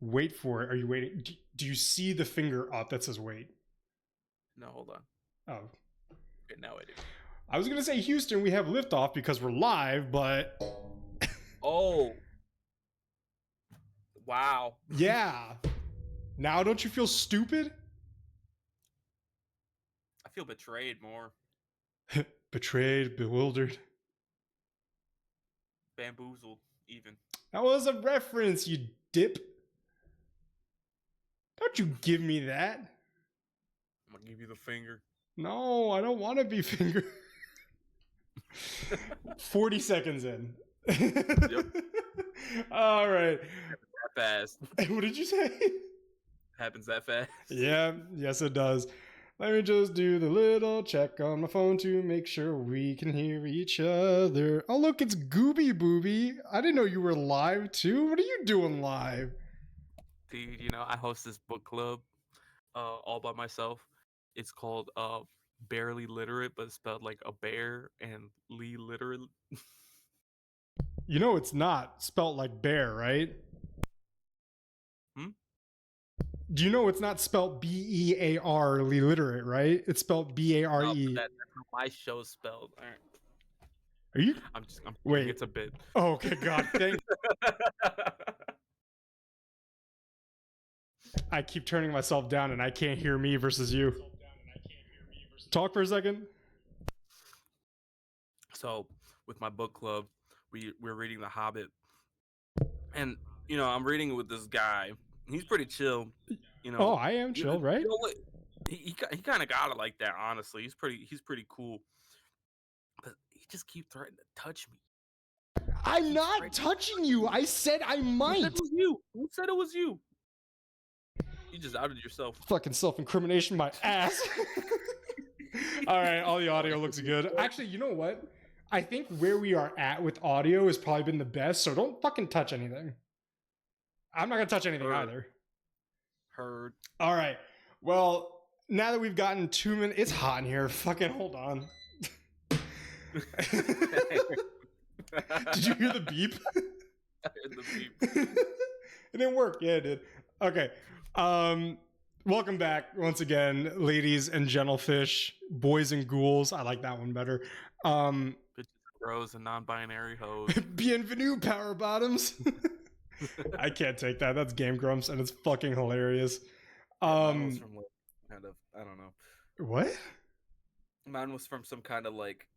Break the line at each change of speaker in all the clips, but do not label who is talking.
Wait for it. Are you waiting? Do you see the finger up that says wait?
No, hold on.
Oh.
Okay, now I do.
I was going to say, Houston, we have liftoff because we're live, but...
Oh. Wow.
Yeah. Now don't you feel stupid?
I feel betrayed more.
Betrayed, bewildered.
Bamboozled, even.
That was a reference, you dip. Don't you give me that.
I'm gonna give you the finger.
No, I don't want to be fingered. 40 seconds in.
Yep.
All right.
That fast.
What did you say?
Happens that fast.
Yeah, yes it does. Let me just do the little check on my phone to make sure we can hear each other. Oh, look, it's Gooby Booby. I didn't know you were live, too. What are you doing live?
Dude, you know, I host this book club all by myself. It's called Barely Literate, but it's spelled like a bear and literate.
You know it's not spelt like bear, right? Do you know it's not spelled B-E-A-R, literate, right? It's spelled B-A-R-E.
No, that's how my show's spelled. All right.
Are you?
I'm
Wait.
It's a bit.
Oh, okay, God, thank I keep turning myself down and I can't hear me versus you. Talk for a second.
So, with my book club, we're reading The Hobbit. And, you know, I'm reading it with this guy. He's pretty chill. You know.
Oh, I am chill, right?
You know what? He kind of got it like that, honestly. He's pretty cool. But he just keeps threatening to touch me.
I'm not touching you. I said I might.
Who said it was you? Who said it was you? You just outed yourself.
Fucking self-incrimination, my ass. All right, all the audio looks good. Actually, you know what? I think where we are at with audio has probably been the best, so don't fucking touch anything. I'm not gonna touch anything either.
Heard.
All right. Well, now that we've gotten 2 minutes, it's hot in here. Fucking hold on. Did you hear the beep?
I heard the beep.
It didn't work. Yeah, it did. Okay. Welcome back once again, ladies and gentlefish, boys and ghouls. I like that one better.
Bitches, bros, and non-binary hoes.
Bienvenue, power bottoms. I can't take that. That's Game Grumps, and it's fucking hilarious.
Mine was from like, kind of, I don't know.
What?
Mine was from some kind of like,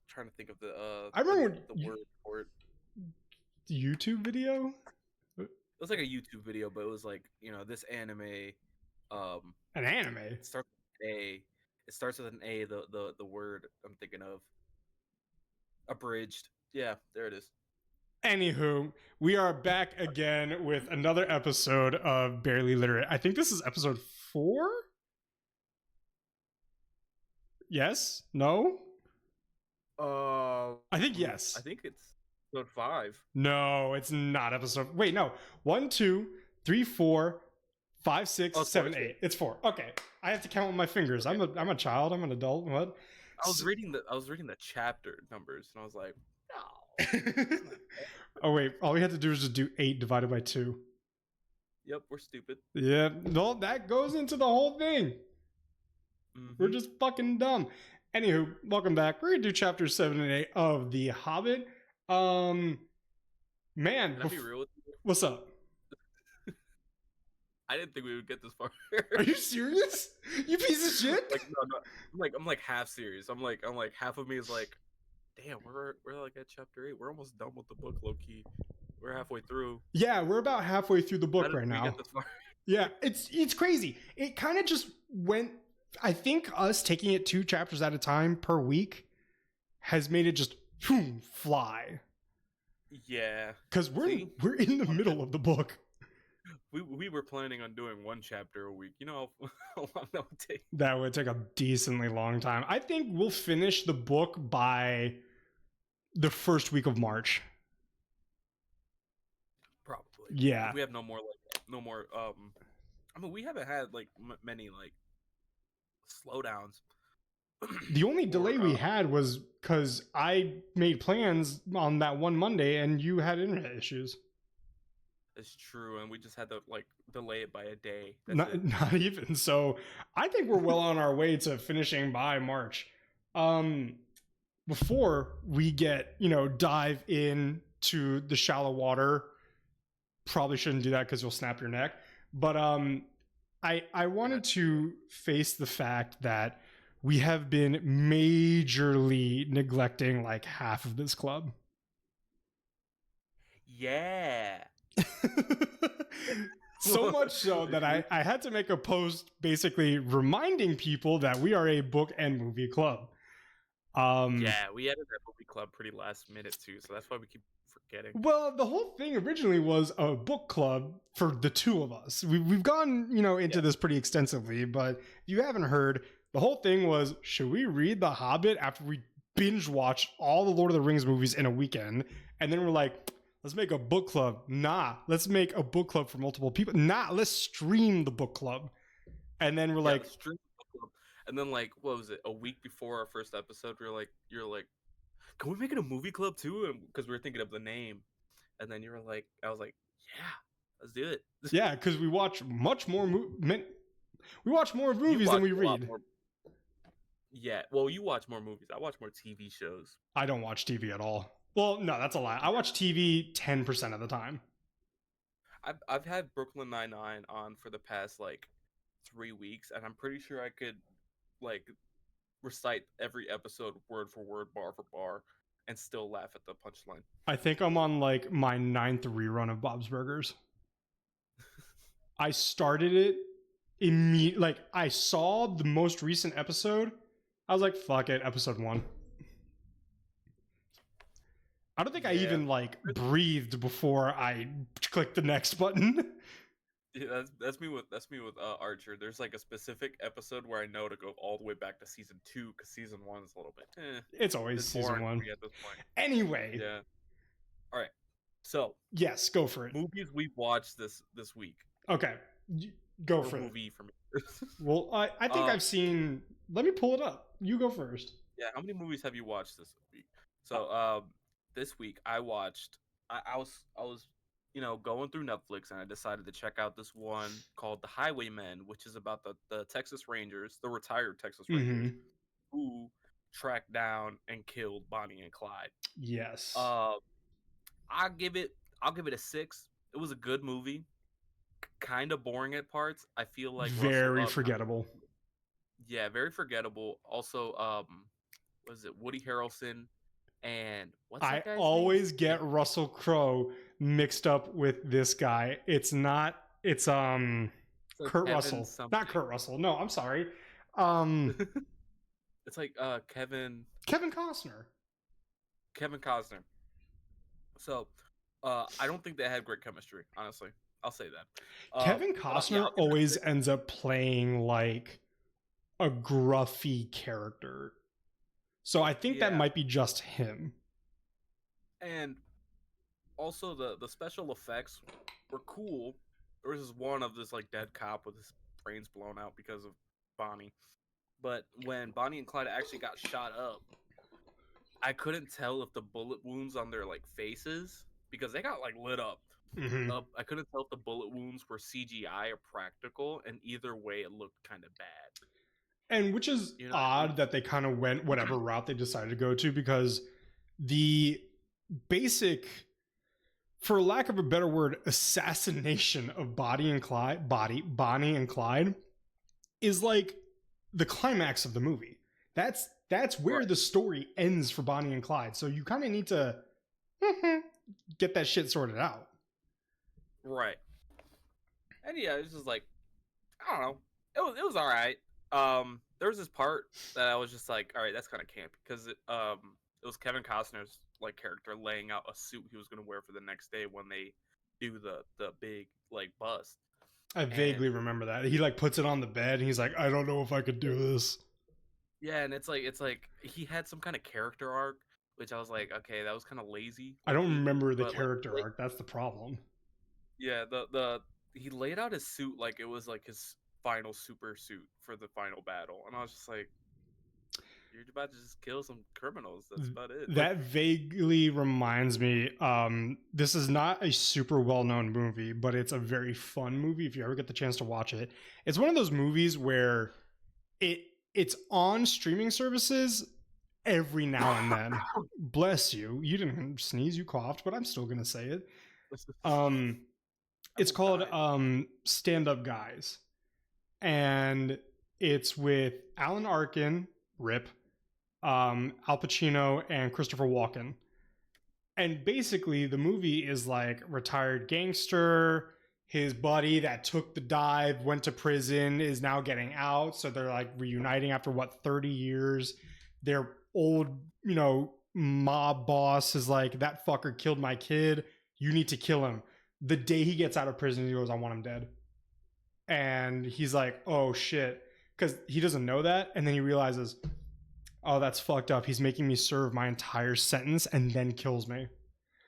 trying to think of the
I remember
the word for it.
YouTube video.
It was like a YouTube video, but it was like, you know, this anime.
An anime.
It starts with an A. It starts with an A. The word I'm thinking of. Abridged. Yeah, there it is.
Anywho, we are back again with another episode of Barely Literate. I think this is episode 4? Yes? No? I think yes.
I think it's episode 5.
No, it's not episode. Wait, no. 1, 2, 3, 4, 5, 6, 7, 8. It's 4. Okay. I have to count with my fingers. I'm a child. I'm an adult. What?
I was reading the chapter numbers, and I was like, no.
Oh wait, all we had to do is just do 8 divided by 2.
Yep, we're stupid.
Yeah, no, that goes into the whole thing. Mm-hmm. We're just fucking dumb. Anywho, welcome back. We're gonna do chapters 7 and 8 of The Hobbit. Man,
can I be real with you?
What's up?
I didn't think we would get this far.
Are you serious? You piece of shit?
Like, no. I'm like half serious. I'm like half of me is like, damn, we're like at chapter 8. We're almost done with the book, low key. We're halfway through.
Yeah, we're about halfway through the book right now.
Get this far?
Yeah, it's crazy. It kind of just went. I think us taking it 2 chapters at a time per week has made it just fly.
Yeah,
because we're in the middle of the book.
We were planning on doing 1 chapter a week. You know how long that would take? That
would take a decently long time. I think we'll finish the book by the first week of March.
Probably.
Yeah.
We have no more. I mean, we haven't had like many like slowdowns.
The only delay we had was because I made plans on that one Monday and you had internet issues.
It's true, and we just had to like delay it by a day. That's
Not
it.
not even. So I think we're well on our way to finishing by March. Um, before we get dive into the shallow water, probably shouldn't do that because you'll snap your neck. But I wanted to face the fact that we have been majorly neglecting like half of this club.
Yeah.
So much so that I had to make a post basically reminding people that we are a book and movie club.
Yeah, we added that movie club pretty last minute too, so that's why we keep forgetting.
Well, the whole thing originally was a book club for the two of us. We've gone, into this pretty extensively, but if you haven't heard, the whole thing was, should we read The Hobbit after we binge watch all the Lord of the Rings movies in a weekend? And then we're like, let's make a book club. Nah, let's make a book club for multiple people. Nah, let's stream the book club. And then we're like,
stream the book club. And then like, what was it? A week before our first episode, you're like, can we make it a movie club too? Because we were thinking of the name. And then you were like, I was like, yeah, let's do it.
Yeah, because we watch much more. We watch more movies than we read.
Yeah, well, you watch more movies. I watch more TV shows.
I don't watch TV at all. Well, no, that's a lie. I watch TV 10% of the time.
I've had Brooklyn Nine-Nine on for the past like 3 weeks, and I'm pretty sure I could like recite every episode word for word, bar for bar, and still laugh at the punchline.
I think I'm on like my 9th rerun of Bob's Burgers. I started it immediately. Like I saw the most recent episode. I was like, fuck it, episode 1. I don't think I even like breathed before I clicked the next button.
Yeah, that's me with Archer. There's like a specific episode where I know to go all the way back to season 2 because season 1 is a little bit.
It's always season 1
at this point.
Anyway.
Yeah. All right. So
yes, go for it.
Movies we've watched this week.
Okay, go for it.
Movie for me.
Well, I think I've seen. Let me pull it up. You go first.
Yeah, how many movies have you watched this week? So this week I watched. I was going through Netflix and I decided to check out this one called The Highwaymen, which is about the Texas Rangers, the retired Texas Rangers, who tracked down and killed Bonnie and Clyde.
Yes.
I'll give it a 6. It was a good movie. Kind of boring at parts. I feel like
very forgettable.
Yeah, very forgettable. Also, was it Woody Harrelson and what's that guy's
always
name?
Get Russell Crowe mixed up with this guy. It's not. It's like Kurt Russell. Something. Not Kurt Russell. No, I'm sorry.
It's like Kevin
Costner.
Kevin Costner. So, I don't think they had great chemistry, honestly. I'll say that.
Kevin Costner always ends up playing like a gruffy character. So I think that might be just him.
And also the special effects were cool. There was one of this like dead cop with his brains blown out because of Bonnie. But when Bonnie and Clyde actually got shot up, I couldn't tell if the bullet wounds on their like faces, because they got like lit up. I couldn't tell if the bullet wounds were CGI or practical, and either way it looked kind of bad.
And which is odd that they kind of went whatever route they decided to go to, because the basic, for lack of a better word, assassination of Bonnie and Clyde is like the climax of the movie. That's where the story ends for Bonnie and Clyde. So you kind of need to get that shit sorted out.
Right. And yeah, it was just like, I don't know. It was all right. There was this part that I was just like, all right, that's kind of campy, because it was Kevin Costner's like character laying out a suit he was gonna wear for the next day when they do the big like bust.
I vaguely remember that. He like puts it on the bed and he's like, I don't know if I could do this.
Yeah, and it's like he had some kind of character arc, which I was like, okay, that was kind of lazy.
I don't remember the character arc. That's the problem.
Yeah, he laid out his suit like it was like his final super suit for the final battle, and I was just like, You're about to just kill some criminals. That's about it.
That vaguely reminds me. This is not a super well-known movie, but it's a very fun movie. If you ever get the chance to watch it, it's one of those movies where it's on streaming services every now and then. Bless you. You didn't sneeze. You coughed, but I'm still gonna say it. It's called Stand Up Guys, and it's with Alan Arkin, Rip, Al Pacino, and Christopher Walken. And basically, the movie is like retired gangster. His buddy that took the dive, went to prison, is now getting out. So they're like reuniting after 30 years. Their old, mob boss is like, that fucker killed my kid. You need to kill him. The day he gets out of prison, he goes, I want him dead. And he's like, oh shit. Because he doesn't know that. And then he realizes, oh, that's fucked up. He's making me serve my entire sentence and then kills me.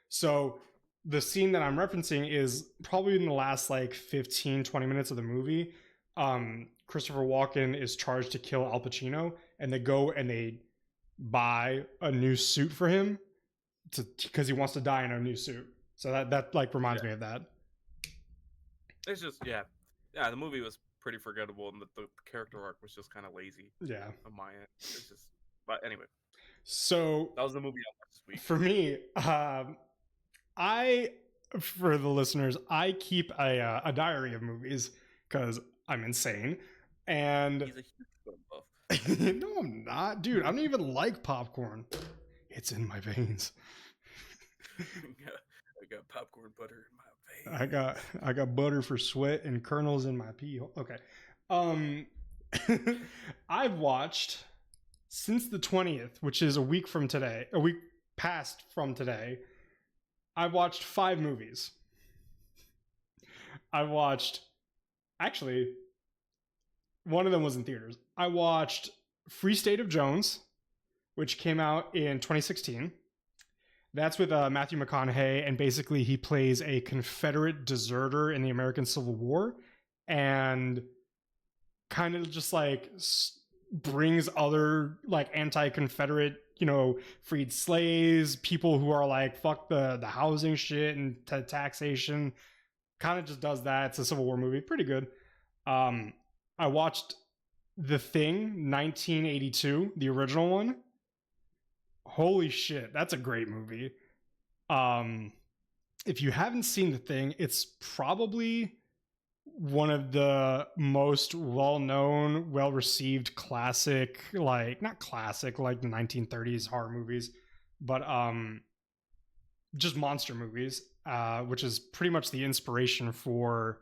So the scene that I'm referencing is probably in the last 15, 20 minutes of the movie. Christopher Walken is charged to kill Al Pacino, and they go and they buy a new suit for him because he wants to die in a new suit. So that reminds me of that.
It's just, the movie was pretty forgettable, and the character arc was just kind of lazy.
Yeah.
On my end. It's just, but anyway.
So
that was the movie I watched this week.
For me, for the listeners, I keep a diary of movies because I'm insane. And
he's a huge film buff.
No, I'm not, dude. I don't even like popcorn. It's in my veins.
I got popcorn butter in my veins.
I got butter for sweat and kernels in my pee hole. Okay. I've watched since the 20th, which is a week past from today. I've watched 5 movies. I watched, actually, one of them was in theaters. I watched Free State of Jones, which came out in 2016. That's with Matthew McConaughey, and basically he plays a Confederate deserter in the American Civil War, and kind of just brings other anti-Confederate, freed slaves, people who are fuck the housing shit and taxation. Kind of just does that. It's a Civil War movie, pretty good. I watched The Thing, 1982, the original one. Holy shit, that's a great movie. If you haven't seen The Thing, it's probably one of the most well-known, well-received classic, not classic like the 1930s horror movies, but just monster movies, which is pretty much the inspiration for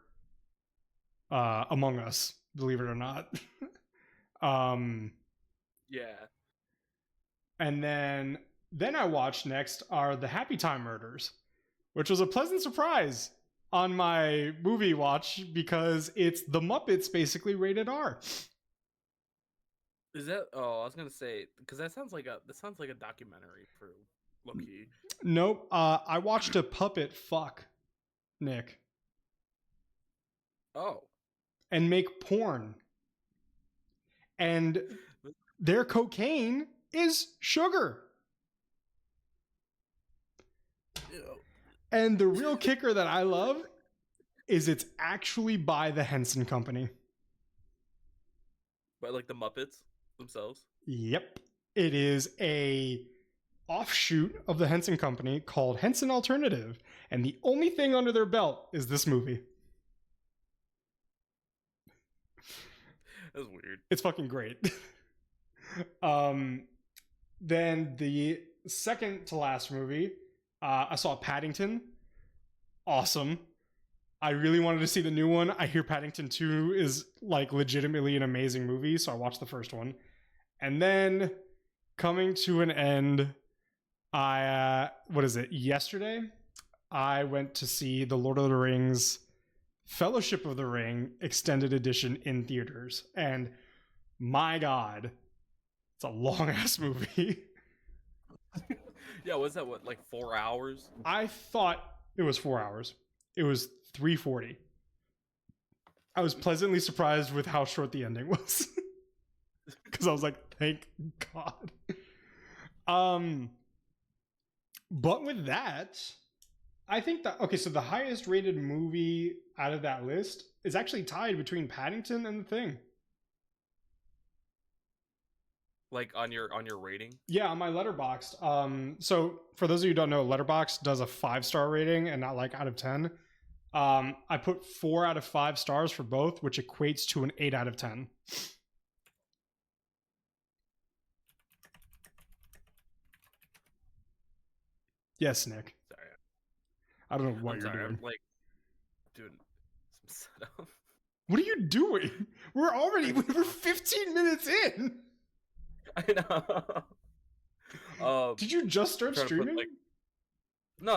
Among Us, believe it or not.
Yeah.
And then I watched next are the Happy Time Murders, which was a pleasant surprise on my movie watch because it's The Muppets basically rated R.
Is that? Oh, I was gonna say because that sounds like a documentary for Loki.
Nope. I watched a puppet fuck Nick.
Oh.
And make porn. And their cocaine is sugar. And the real kicker that I love is it's actually by the Henson Company.
By the Muppets themselves?
Yep. It is a offshoot of the Henson Company called Henson Alternative. And the only thing under their belt is this movie.
That's weird.
It's fucking great. Then the second to last movie, I saw Paddington. Awesome. I really wanted to see the new one. I hear Paddington 2 is legitimately an amazing movie, so I watched the first one. And then coming to an end, yesterday, I went to see the Lord of the Rings Fellowship of the Ring extended edition in theaters. And my God, it's a long ass movie.
Yeah, was that 4 hours?
I thought it was 4 hours. It was 3:40. I was pleasantly surprised with how short the ending was. because I was like, thank God. But with that, I think that okay, so the highest rated movie out of that list is actually tied between Paddington and The Thing.
Like on your rating?
Yeah, on my Letterboxd. So for those of you who don't know, Letterboxd does a 5-star rating and not like out of 10. I put 4 out of 5 stars for both, which equates to an 8 out of 10. Yes, Nick.
Sorry.
I don't know what
I'm
you're
sorry.
doing.
I'm like doing some setup.
What are you doing? We're 15 minutes in.
I know.
Did you just start
trying to put,
streaming?
like- No.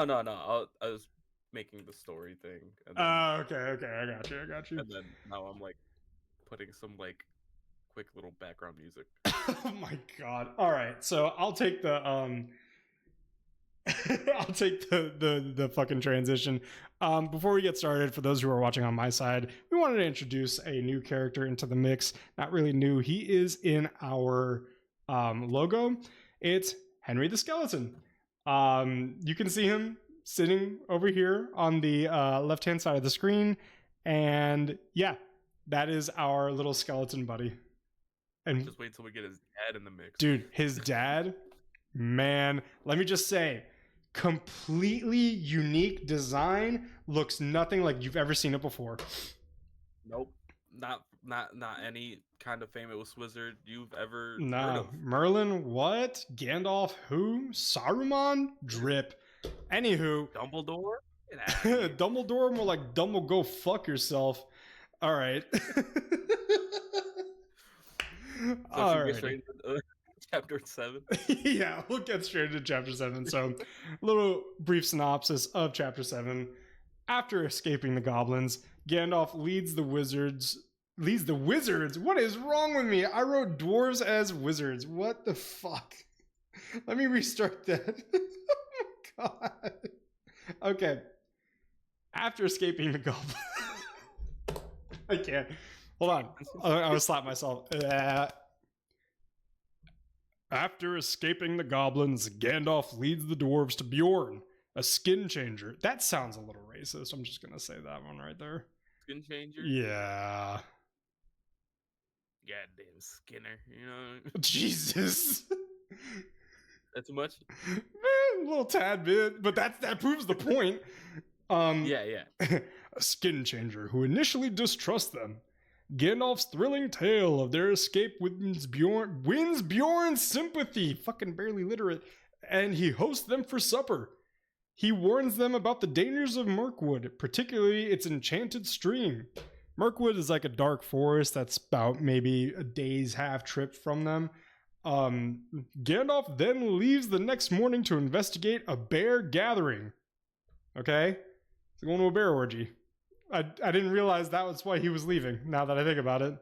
I was making the story thing. And then,
okay. I got you.
And then now I'm like putting some like quick little background music.
Oh my God. All right. So I'll take the I'll take the fucking transition. Before we get started, for those who are watching on my side, we wanted to introduce a new character into the mix. Not really new. He is in our logo. It's Henry the Skeleton. You can see him sitting over here on the left-hand side of the screen. And yeah, that is our little skeleton buddy. And
just wait till we get his dad in the mix.
Dude, his dad, man, let me just say, completely unique design, looks nothing like you've ever seen it before.
Nope. Not any kind of famous wizard you've ever heard
No.
of.
Merlin, what? Gandalf, who? Saruman? Drip. Anywho.
Dumbledore?
Dumbledore, more like Dumble, go fuck yourself. All right.
So should we get straight into chapter 7?
Yeah, we'll get straight into chapter 7. So, a little brief synopsis of chapter 7. After escaping the goblins, Gandalf leads the wizards. What is wrong with me? I wrote dwarves as wizards. What the fuck? Let me restart that. Oh my God. Okay. After escaping the goblins. I can't. Hold on. I will slap myself. After escaping the goblins, Gandalf leads the dwarves to Beorn, a skin changer. That sounds a little racist. I'm just going to say that one right there.
Skin changer?
Yeah.
Goddamn Skinner, you know?
Jesus.
That's too much?
A little tad bit, but that proves the point.
Yeah.
A skin changer who initially distrusts them. Gandalf's thrilling tale of their escape wins Beorn's sympathy, fucking barely literate, and he hosts them for supper. He warns them about the dangers of Mirkwood, particularly its enchanted stream. Mirkwood is like a dark forest that's about maybe a day's half trip from them. Gandalf then leaves the next morning to investigate a bear gathering. Okay? He's going to a bear orgy. I didn't realize that was why he was leaving, now that I think about it.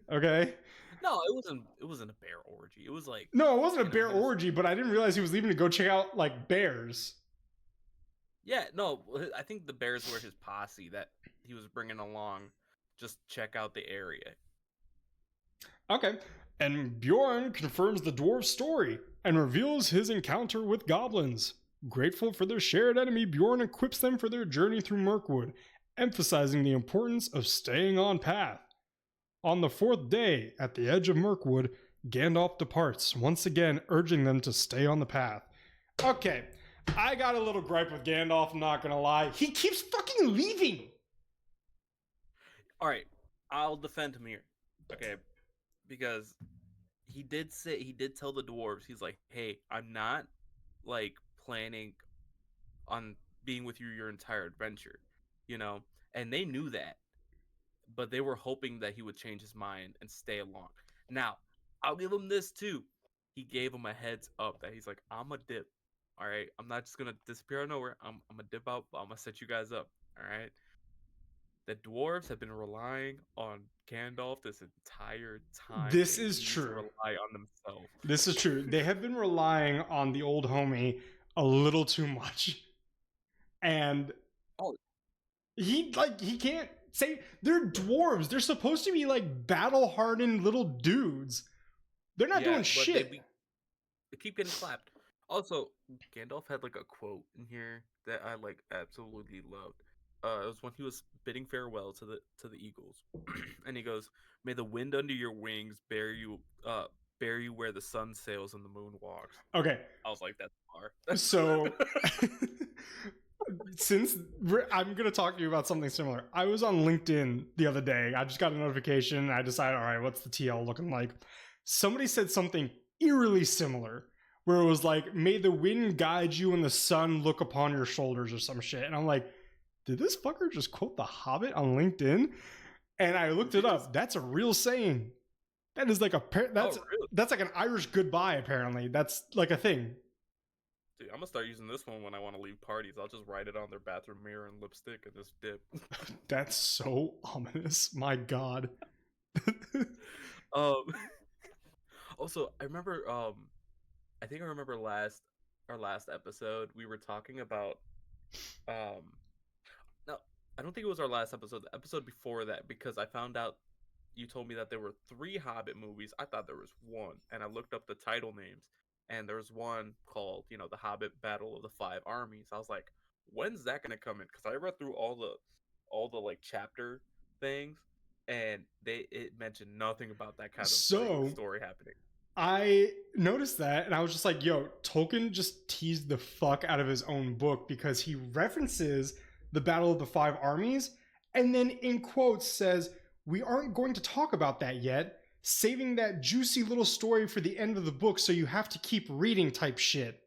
Okay?
No, it wasn't a bear orgy. It was like...
No, it wasn't a bear orgy, but I didn't realize he was leaving to go check out, like, bears.
Yeah, no, I think the bears were his posse that he was bringing along. Just check out the area.
Okay. And Beorn confirms the dwarf's story and reveals his encounter with goblins. Grateful for their shared enemy, Beorn equips them for their journey through Mirkwood, emphasizing the importance of staying on path. On the 4th day, at the edge of Mirkwood, Gandalf departs, once again urging them to stay on the path. Okay, I got a little gripe with Gandalf, I'm not gonna lie. He keeps fucking leaving!
Alright, I'll defend him here. Okay, because he did tell the dwarves, he's like, hey, I'm not, like, planning on being with you your entire adventure, you know? And they knew that, but they were hoping that he would change his mind and stay along. Now, I'll give him this too. He gave him a heads up that he's like, I'm a dip. All right, I'm not just gonna disappear out of nowhere. I'm gonna dip out. I'm gonna set you guys up. All right. The dwarves have been relying on Gandalf this entire time.
This is true.
Rely on themselves.
This is true. They have been relying on the old homie a little too much, and he can't say they're dwarves. They're supposed to be like battle-hardened little dudes. They're not doing shit.
They keep getting clapped. Also, Gandalf had like a quote in here that I like absolutely loved. It was when he was bidding farewell to the eagles, and he goes, "May the wind under your wings bear you where the sun sails and the moon walks."
Okay.
I was like, "That's far."
So, I'm going to talk to you about something similar. I was on LinkedIn the other day. I just got a notification. I decided, all right, what's the TL looking like? Somebody said something eerily similar, where it was like, may the wind guide you and the sun look upon your shoulders or some shit. And I'm like, did this fucker just quote The Hobbit on LinkedIn? And I looked it up. That's a real saying. That is like really? That's like an Irish goodbye, apparently. That's like a thing.
Dude, I'm gonna start using this one when I want to leave parties. I'll just write it on their bathroom mirror and lipstick and just dip.
That's so ominous. My God.
Also, I remember I think I remember our last episode we were talking about no, I don't think it was our last episode, the episode before that, because I found out you told me that there were 3 Hobbit movies. I thought there was 1, and I looked up the title names, and there was one called, The Hobbit Battle of the 5 Armies. I was like, when's that gonna come in? Because I read through all the like chapter things, and it mentioned nothing about that kind of story happening.
I noticed that, and I was just like, yo, Tolkien just teased the fuck out of his own book, because he references the Battle of the 5 Armies, and then in quotes says, we aren't going to talk about that yet, saving that juicy little story for the end of the book, so you have to keep reading type shit.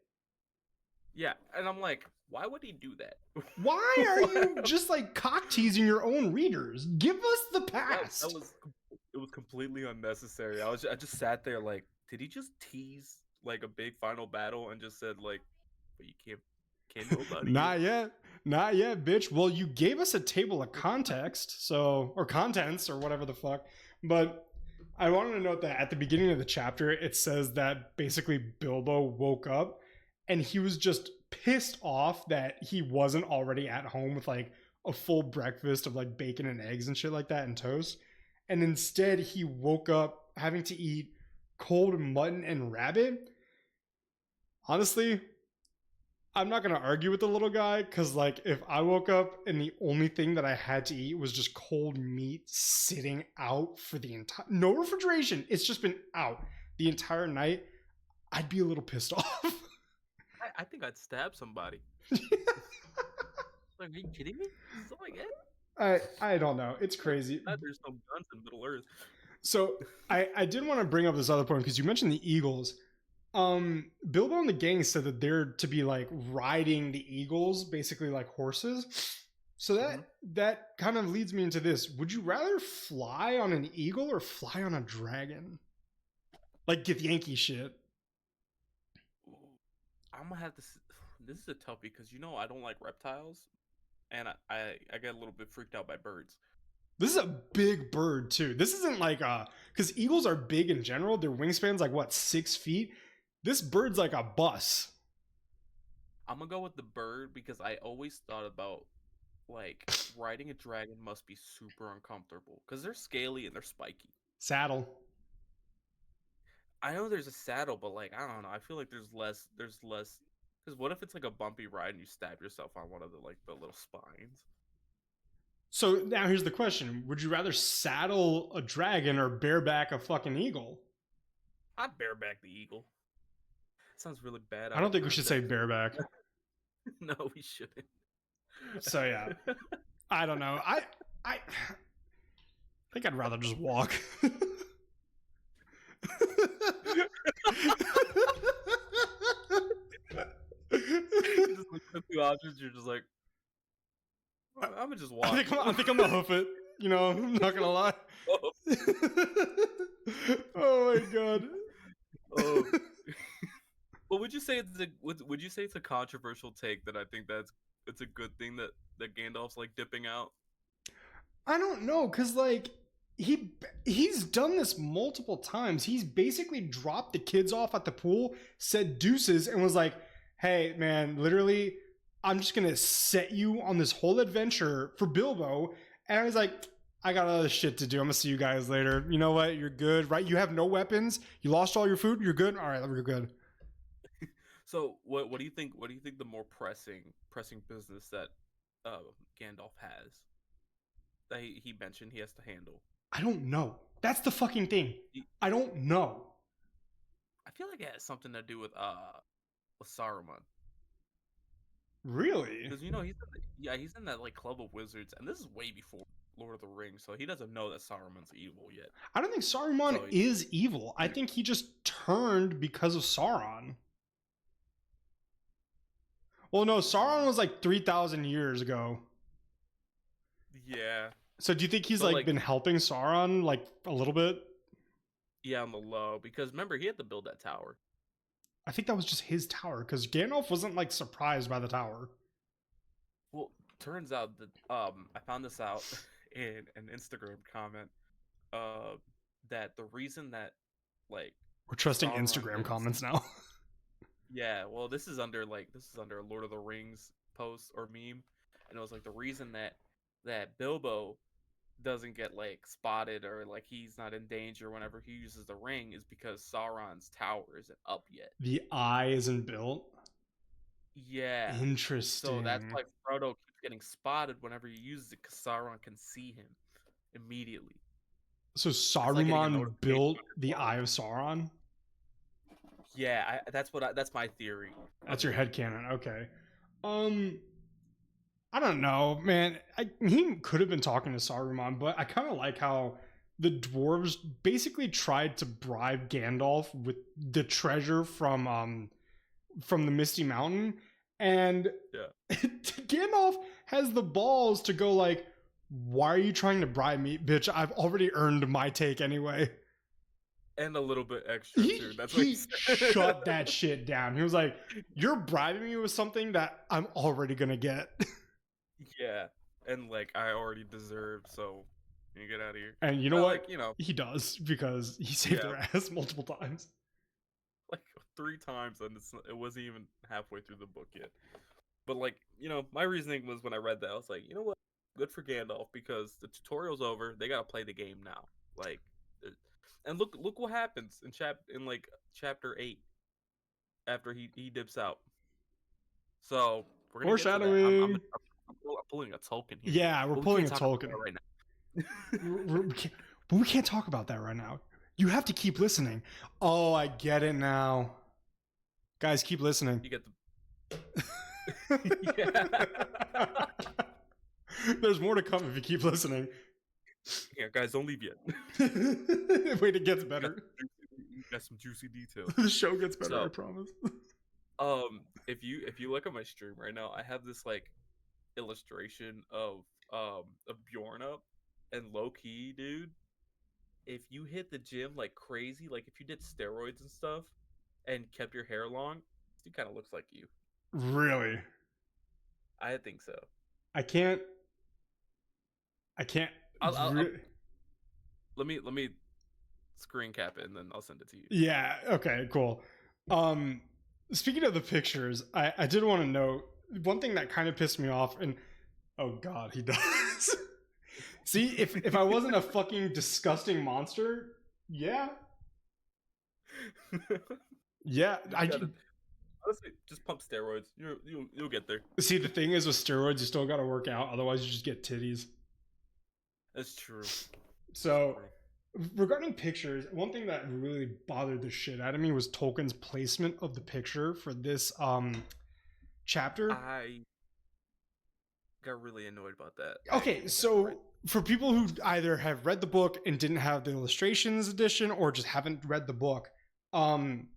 Yeah, and I'm like, why would he do that?
Why are you just like cock teasing your own readers? Give us the past.
It was completely unnecessary. I just sat there like, did he just tease like a big final battle and just said like, but you can't know about it?
Not yet, bitch. Well, you gave us a table of context, or contents, or whatever the fuck. But I wanted to note that at the beginning of the chapter, it says that basically Bilbo woke up and he was just pissed off that he wasn't already at home with like a full breakfast of like bacon and eggs and shit like that and toast. And instead he woke up having to eat cold mutton and rabbit. Honestly, I'm not going to argue with the little guy, because like if I woke up and the only thing that I had to eat was just cold meat sitting out for the entire, no refrigeration, it's just been out the entire night, I'd be a little pissed off.
I think I'd stab somebody. Like, are you kidding me? Something like that?
I don't know. It's crazy.
There's no guns in Middle Earth.
So I did want to bring up this other point, because you mentioned the eagles. Bilbo and the gang said that they're to be like riding the eagles, basically like horses. So that kind of leads me into this. Would you rather fly on an eagle or fly on a dragon? Like get Yankee shit.
I'm gonna have to. This is a toughie, because I don't like reptiles, and I get a little bit freaked out by birds.
This is a big bird too. This isn't like because eagles are big in general. Their wingspan's like what, 6 feet. This bird's like a bus.
I'm gonna go with the bird, because I always thought about like riding a dragon must be super uncomfortable, because they're scaly and they're spiky.
Saddle.
I know there's a saddle, but like, I don't know. I feel like there's less. Because what if it's like a bumpy ride and you stab yourself on one of the little spines?
So now here's the question: would you rather saddle a dragon or bareback a fucking eagle?
I'd bareback the eagle. Sounds really bad.
I don't think we should say bareback.
No, we shouldn't.
So yeah, I don't know. I think I'd rather just walk.
You just look at 2 options. You're just like, I'm gonna just walk.
I think I'm gonna hoof it. I'm not gonna lie. Oh my god.
Oh. But would you say it's a controversial take that I think it's a good thing that Gandalf's like dipping out?
I don't know, because like he's done this multiple times. He's basically dropped the kids off at the pool, said deuces, and was like, hey man, literally I'm just gonna set you on this whole adventure for Bilbo, And I was like, I got other shit to do. I'm gonna see you guys later. You know what? You're good, right? You have no weapons. You lost all your food. You're good. All right, we're good.
So what do you think? What do you think the more pressing business that Gandalf has that he mentioned he has to handle?
I don't know. That's the fucking thing. I don't know.
I feel like it has something to do with Saruman.
Really?
Because he's in that like club of wizards, and this is way before Lord of the Rings, so he doesn't know that Saruman's evil yet.
I don't think Saruman
So
is evil. I think he just turned because of Sauron. Well, no, Sauron was like 3,000 years ago.
Yeah.
So do you think he's
But,
like been helping Sauron like a little bit?
Yeah, on the low, because remember he had to build that tower.
I think that was just his tower because Gandalf wasn't like surprised by the tower.
Well, turns out that I found this out in an Instagram comment that the reason that like
We're trusting
Sauron
Instagram
didn't
comments
see-
now.
Yeah, well, this is under a Lord of the Rings post or meme, and it was like the reason that Bilbo doesn't get like spotted or like he's not in danger whenever he uses the ring is because Sauron's tower isn't up yet.
The eye isn't built.
Yeah.
Interesting.
So that's why Frodo keeps getting spotted whenever he uses it, because Sauron can see him immediately.
So
like getting a
Saruman
notification
built
on your
the
phone.
Eye of Sauron?
Yeah, that's my theory.
That's your headcanon. Okay. I don't know, man. He could have been talking to Saruman, but I kind of like how the dwarves basically tried to bribe Gandalf with the treasure from the Misty Mountain, and Gandalf has the balls to go like, "Why are you trying to bribe me, bitch? I've already earned my take anyway."
And a little bit extra too. That's
he shut that shit down. He was like, "You're bribing me with something that I'm already gonna get."
Yeah, and like I already deserved, so you get out of here.
And you know what?
Like,
he does, because he saved their ass multiple times.
Like 3 times, and it wasn't even halfway through the book yet. But like, my reasoning was when I read that, I was like, you know what? Good for Gandalf, because the tutorial's over. They gotta play the game now. Like, and look what happens in chapter 8 after he dips out. So we're gonna
Foreshadowing.
I'm pulling a Tolkien here.
Yeah, we're pulling a Tolkien
right now.
But we can't talk about that right now. You have to keep listening. Oh, I get it now. Guys, keep listening.
You get the. Yeah.
There's more to come if you keep listening.
Yeah, guys, don't leave yet.
Wait, it gets better.
Got some juicy details.
The show gets better, I promise.
If you look at my stream right now, I have this like illustration of Beorn up, and low key, dude, if you hit the gym like crazy, like if you did steroids and stuff and kept your hair long, he kind of looks like you.
Really?
I think so.
I can't.
Let me screen cap it and then I'll send it to you.
Yeah. Okay. Cool. Speaking of the pictures, I did want to note one thing that kind of pissed me off, and oh god, he does. See, if I wasn't a fucking disgusting monster, yeah. Yeah,
honestly, just pump steroids. You'll get there.
See, the thing is with steroids, you still got to work out. Otherwise, you just get titties.
That's true.
So, regarding pictures, one thing that really bothered the shit out of me was Tolkien's placement of the picture for this chapter.
I got really annoyed about that.
Okay, so for people who either have read the book and didn't have the illustrations edition, or just haven't read the book, in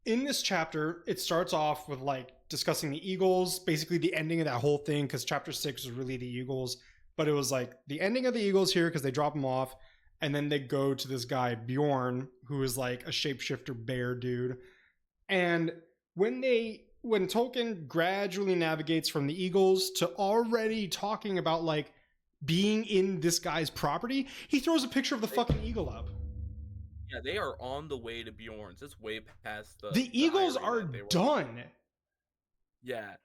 this chapter, it starts off with like discussing the Eagles, basically the ending of that whole thing, because chapter 6 was really the Eagles, but it was like the ending of the Eagles here because they drop them off, and then they go to this guy Beorn, who is like a shapeshifter bear dude. And when Tolkien gradually navigates from the Eagles to already talking about like being in this guy's property, he throws a picture of the fucking eagle up.
Yeah, they are on the way to Beorn's. It's way past
the Eagles are done.
Yeah.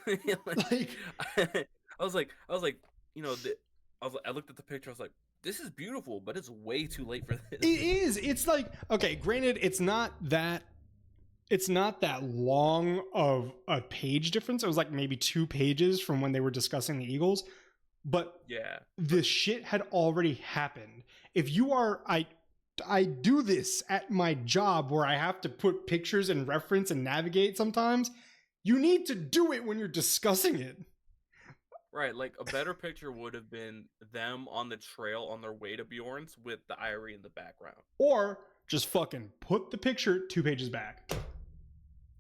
I was like, I looked at the picture. I was like, this is beautiful, but it's way too late for this.
It is. It's like, okay, granted, it's not that long of a page difference. It was like maybe 2 pages from when they were discussing the Eagles, but
Yeah,
the shit had already happened. If you are, I do this at my job where I have to put pictures and reference and navigate sometimes. You need to do it when you're discussing it.
right. Like a better picture would have been them on the trail on their way to Beorn's with the Eyrie in the background.
Or just fucking put the picture 2 pages back.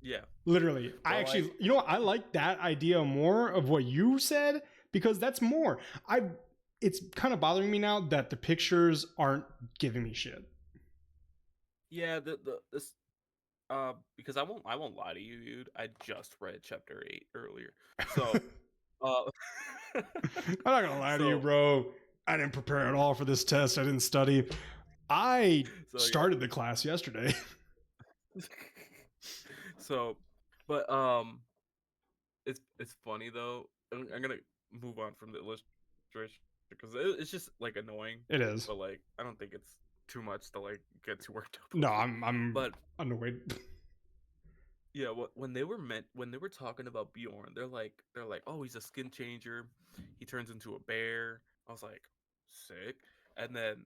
Yeah.
Literally. I actually, you know what? I like that idea more of what you said, because that's more. It's kind of bothering me now that the pictures aren't giving me shit.
Yeah, this because I won't lie to you, dude. I just read chapter 8 earlier. So
I'm not gonna lie to you, bro. I didn't prepare at all for this test. I didn't study. I started the class yesterday.
So, but it's funny though. I'm gonna move on from the illustration because it's just like annoying.
It is,
but like I don't think it's too much to like get too worked up.
No, I'm annoyed.
Yeah, when they were talking about Beorn, they're like, oh, he's a skin changer. He turns into a bear. I was like, sick. And then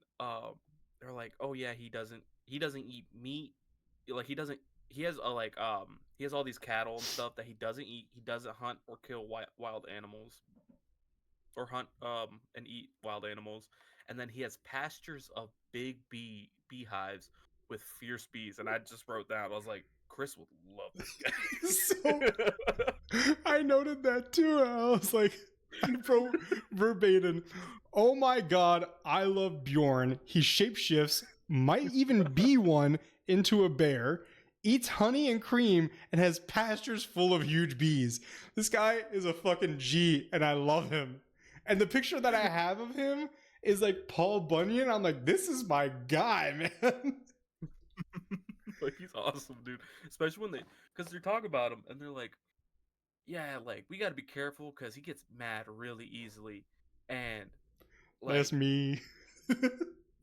they're like, oh yeah, he doesn't eat meat. Like he has he has all these cattle and stuff that he doesn't eat. He doesn't hunt or kill wild animals, or hunt and eat wild animals. And then he has pastures of big beehives with fierce bees. And I just wrote down, I was like, Chris would love this guy.
I noted that too. I was like, verbatim, oh my god, I love Beorn. He shapeshifts, might even be one, into a bear, eats honey and cream, and has pastures full of huge bees. This guy is a fucking G, and I love him. And the picture that I have of him is like Paul Bunyan. I'm like, this is my guy, man.
Like, he's awesome, dude. Especially when because they're talking about him and they're like, yeah, like we got to be careful because he gets mad really easily. And
like, that's me.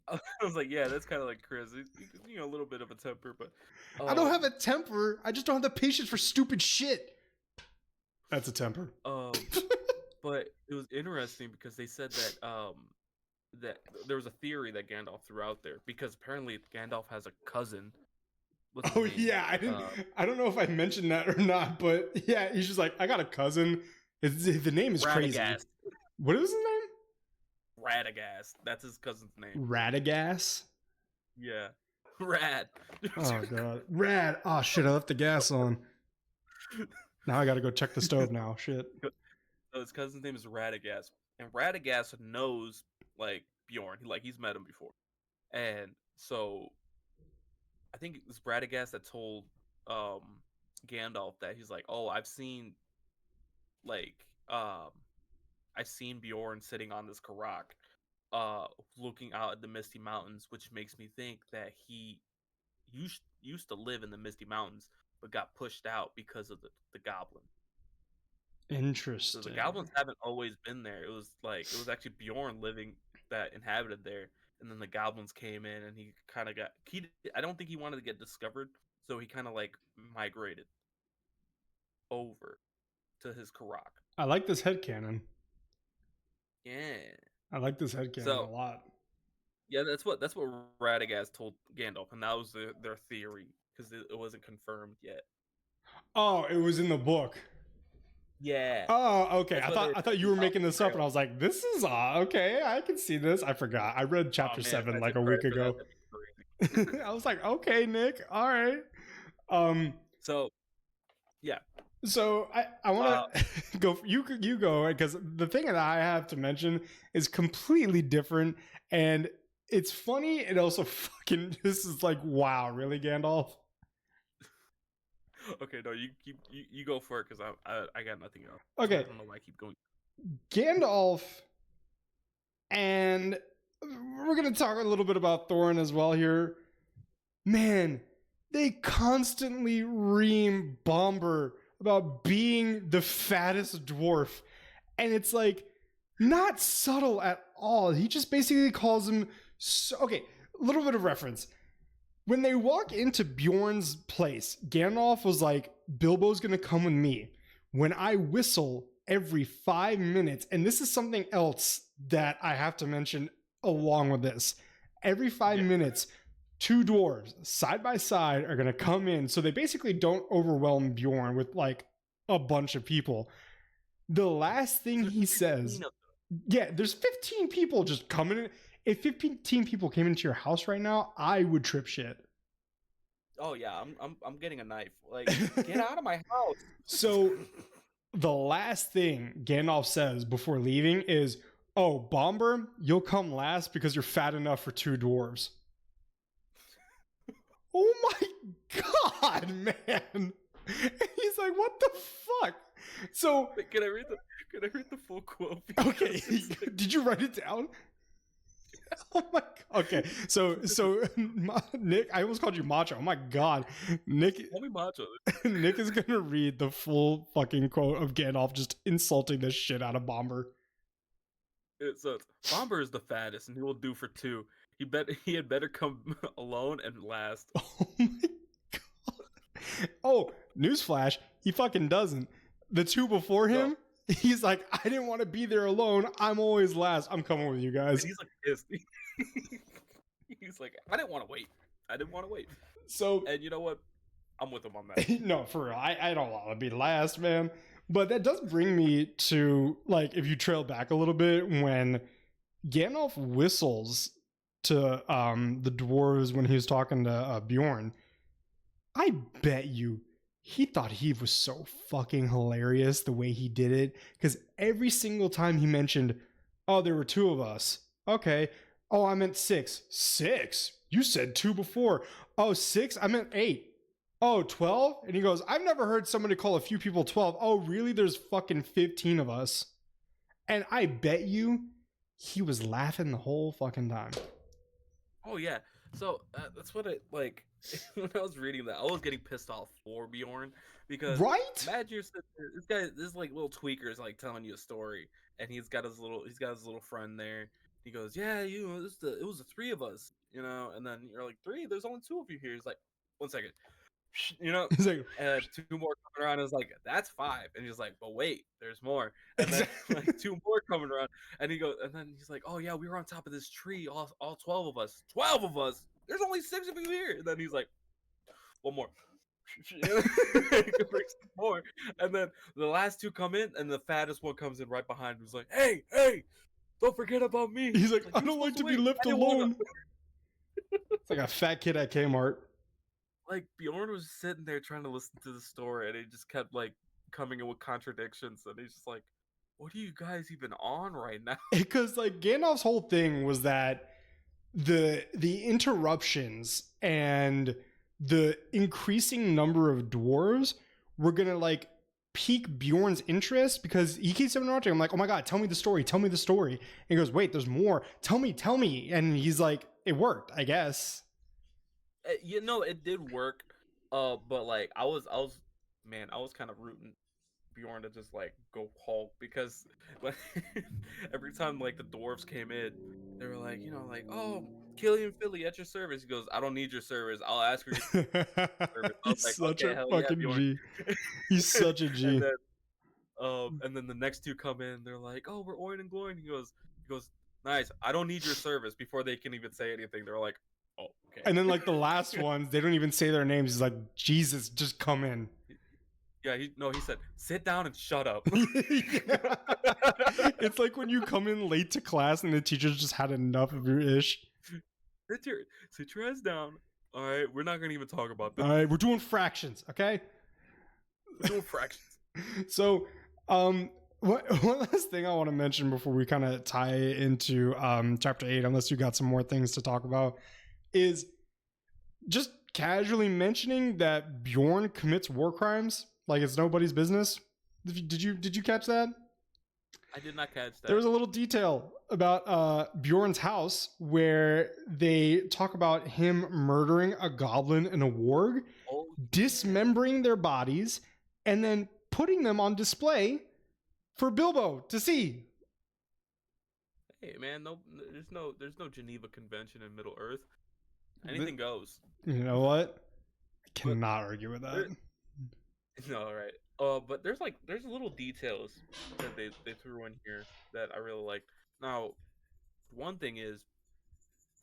I was like, yeah, that's kind of like Chris. He's, a little bit of a temper, but
I don't have a temper. I just don't have the patience for stupid shit. That's a temper.
But it was interesting because they said that that there was a theory that Gandalf threw out there because apparently Gandalf has a cousin.
Oh yeah, I don't know if I mentioned that or not, but yeah, he's just like, I got a cousin. The name is crazy. What is his name?
Radagast. That's his cousin's name.
Radagast?
Yeah. Rad.
Oh god. Rad. Oh shit, I left the gas on. Now I gotta go check the stove now. Shit.
So his cousin's name is Radagast. And Radagast knows like Beorn. He's met him before. And so I think it was Radagast that told Gandalf that he's like, oh, I've seen Beorn sitting on this Karak, looking out at the Misty Mountains, which makes me think that he used to live in the Misty Mountains, but got pushed out because of the goblin.
Interesting.
So the goblins haven't always been there. It was actually Beorn that inhabited there, and then the goblins came in, and he kind of I don't think he wanted to get discovered, so he kind of like migrated over to his Karak.
I like this headcanon.
Yeah.
I like this headcanon a lot.
Yeah, that's what Radagast told Gandalf, and that was their theory because it wasn't confirmed yet.
Oh, it was in the book.
Yeah.
Oh, okay. I thought you were making this up, and I was like, "This is okay. I can see this." I forgot. I read chapter 7 like a week ago. I was like, "Okay, Nick. All right."
So, yeah.
So I want to go. You go, because the thing that I have to mention is completely different, and it's funny. It also fucking. This is like, wow, really, Gandalf?
Okay, no, you go for it because I got nothing else.
Okay,
I don't know why I keep going.
Gandalf, and we're gonna talk a little bit about Thorin as well here. Man, they constantly ream Bomber about being the fattest dwarf, and it's like not subtle at all. He just basically calls him. Okay, a little bit of reference. When they walk into Beorn's place, Gandalf was like, Bilbo's going to come with me. When I whistle every 5 minutes, and this is something else that I have to mention along with this. Every 5 minutes, 2 dwarves side by side are going to come in. So they basically don't overwhelm Beorn with like a bunch of people. The last thing he says, yeah, there's 15 people just coming in. If 15 people came into your house right now, I would trip shit.
Oh yeah, I'm getting a knife. Like, get out of my house.
So the last thing Gandalf says before leaving is, "Oh, Bomber, you'll come last because you're fat enough for 2 dwarves." Oh my god, man! And he's like, "What the fuck?" So
Can I read the full quote?
Okay, did you write it down? Oh my god. Okay, so Nick, I almost called you Macho. Oh my god, Nick.
Call me Macho.
Nick is gonna read the full fucking quote of Gandalf just insulting the shit out of Bomber.
It says, "Bomber is the fattest, and he will do for 2. He had better come alone and last."
Oh my god. Oh, newsflash, he fucking doesn't. The 2 before him, he's like, "I didn't want to be there alone. I'm always last. I'm coming with you guys."
And he's like pissed. He's like, I didn't want to wait.
So,
and you know what? I'm with him on that.
No, for real. I don't want to be last, man. But that does bring me to, like, if you trail back a little bit, when Gandalf whistles to the dwarves when he was talking to Beorn, I bet you he thought he was so fucking hilarious the way he did it. Because every single time he mentioned, "Oh, there were 2 of us." Okay. "Oh, I meant 6. 6? You said 2 before." "Oh, 6? I meant 8. "Oh, 12? And he goes, "I've never heard somebody call a few people 12. "Oh, really? There's fucking 15 of us." And I bet you he was laughing the whole fucking time.
Oh yeah. So that's what it like. When I was reading that, I was getting pissed off for Beorn because
Right?
imagine this guy, this like little tweaker is like telling you a story, and he's got his little friend there. He goes, "Yeah, you know, it was the 3 of us, you know," and then you're like, "3? There's only 2 of you here." He's like, "1 second." You know,
He's like,
2 more coming around. Is like, "That's 5," and he's like, "But wait, there's more." And then like 2 more coming around, and he goes, and then he's like, "Oh yeah, we were on top of this tree, all 12 of us. 12 of us. There's only 6 of you here." And then he's like, "1 more." More, and then the last 2 come in, and the fattest one comes in right behind. Who's like, "Hey, don't forget about me."
He's like, "I don't like to be left alone." It's like a fat kid at Kmart.
Like, Beorn was sitting there trying to listen to the story, and he just kept like coming in with contradictions, and he's just like, "What are you guys even on right now?"
Because like Gandalf's whole thing was that the interruptions and the increasing number of dwarves were gonna like pique Beorn's interest, because he keeps interrupting. I'm like, "Oh my god, tell me the story, tell me the story." And he goes, "Wait, there's more. Tell me." And he's like, "It worked, I guess."
You know, it did work, but like I was kind of rooting Beorn to just like go Hulk, because like every time like the dwarves came in, they were like, you know, like, "Oh, Killian Philly at your service." He goes, "I don't need your service. I'll ask for your service." I
He's
was like,
such
"Okay,
a
hell
fucking
yeah, Beorn."
G. He's such a G.
And then the next 2 come in. They're like, "Oh, we're Oin and Gloin." He goes, "Nice. I don't need your service." Before they can even say anything, they're like, "Oh, okay."
And then like the last ones, they don't even say their names. He's like, "Jesus, just come in."
Yeah, he said, "Sit down and shut up."
It's like when you come in late to class and the teacher's just had enough of your ish.
Sit your ass down. All right, we're not gonna even talk about this.
All right, we're doing fractions, okay?
We're doing fractions.
So, one last thing I want to mention before we kind of tie into chapter 8, unless you got some more things to talk about, is just casually mentioning that Beorn commits war crimes like it's nobody's business. Did you catch that?
I did not catch that.
There was a little detail about Beorn's house where they talk about him murdering a goblin and a warg, dismembering their bodies, and then putting them on display for Bilbo to see.
hey man, no, there's no Geneva Convention in Middle Earth.
Th-
Anything goes.
You know what? I
But
cannot argue with
there,
that.
no, right. But there's little details that they threw in here that I really liked. Now, one thing is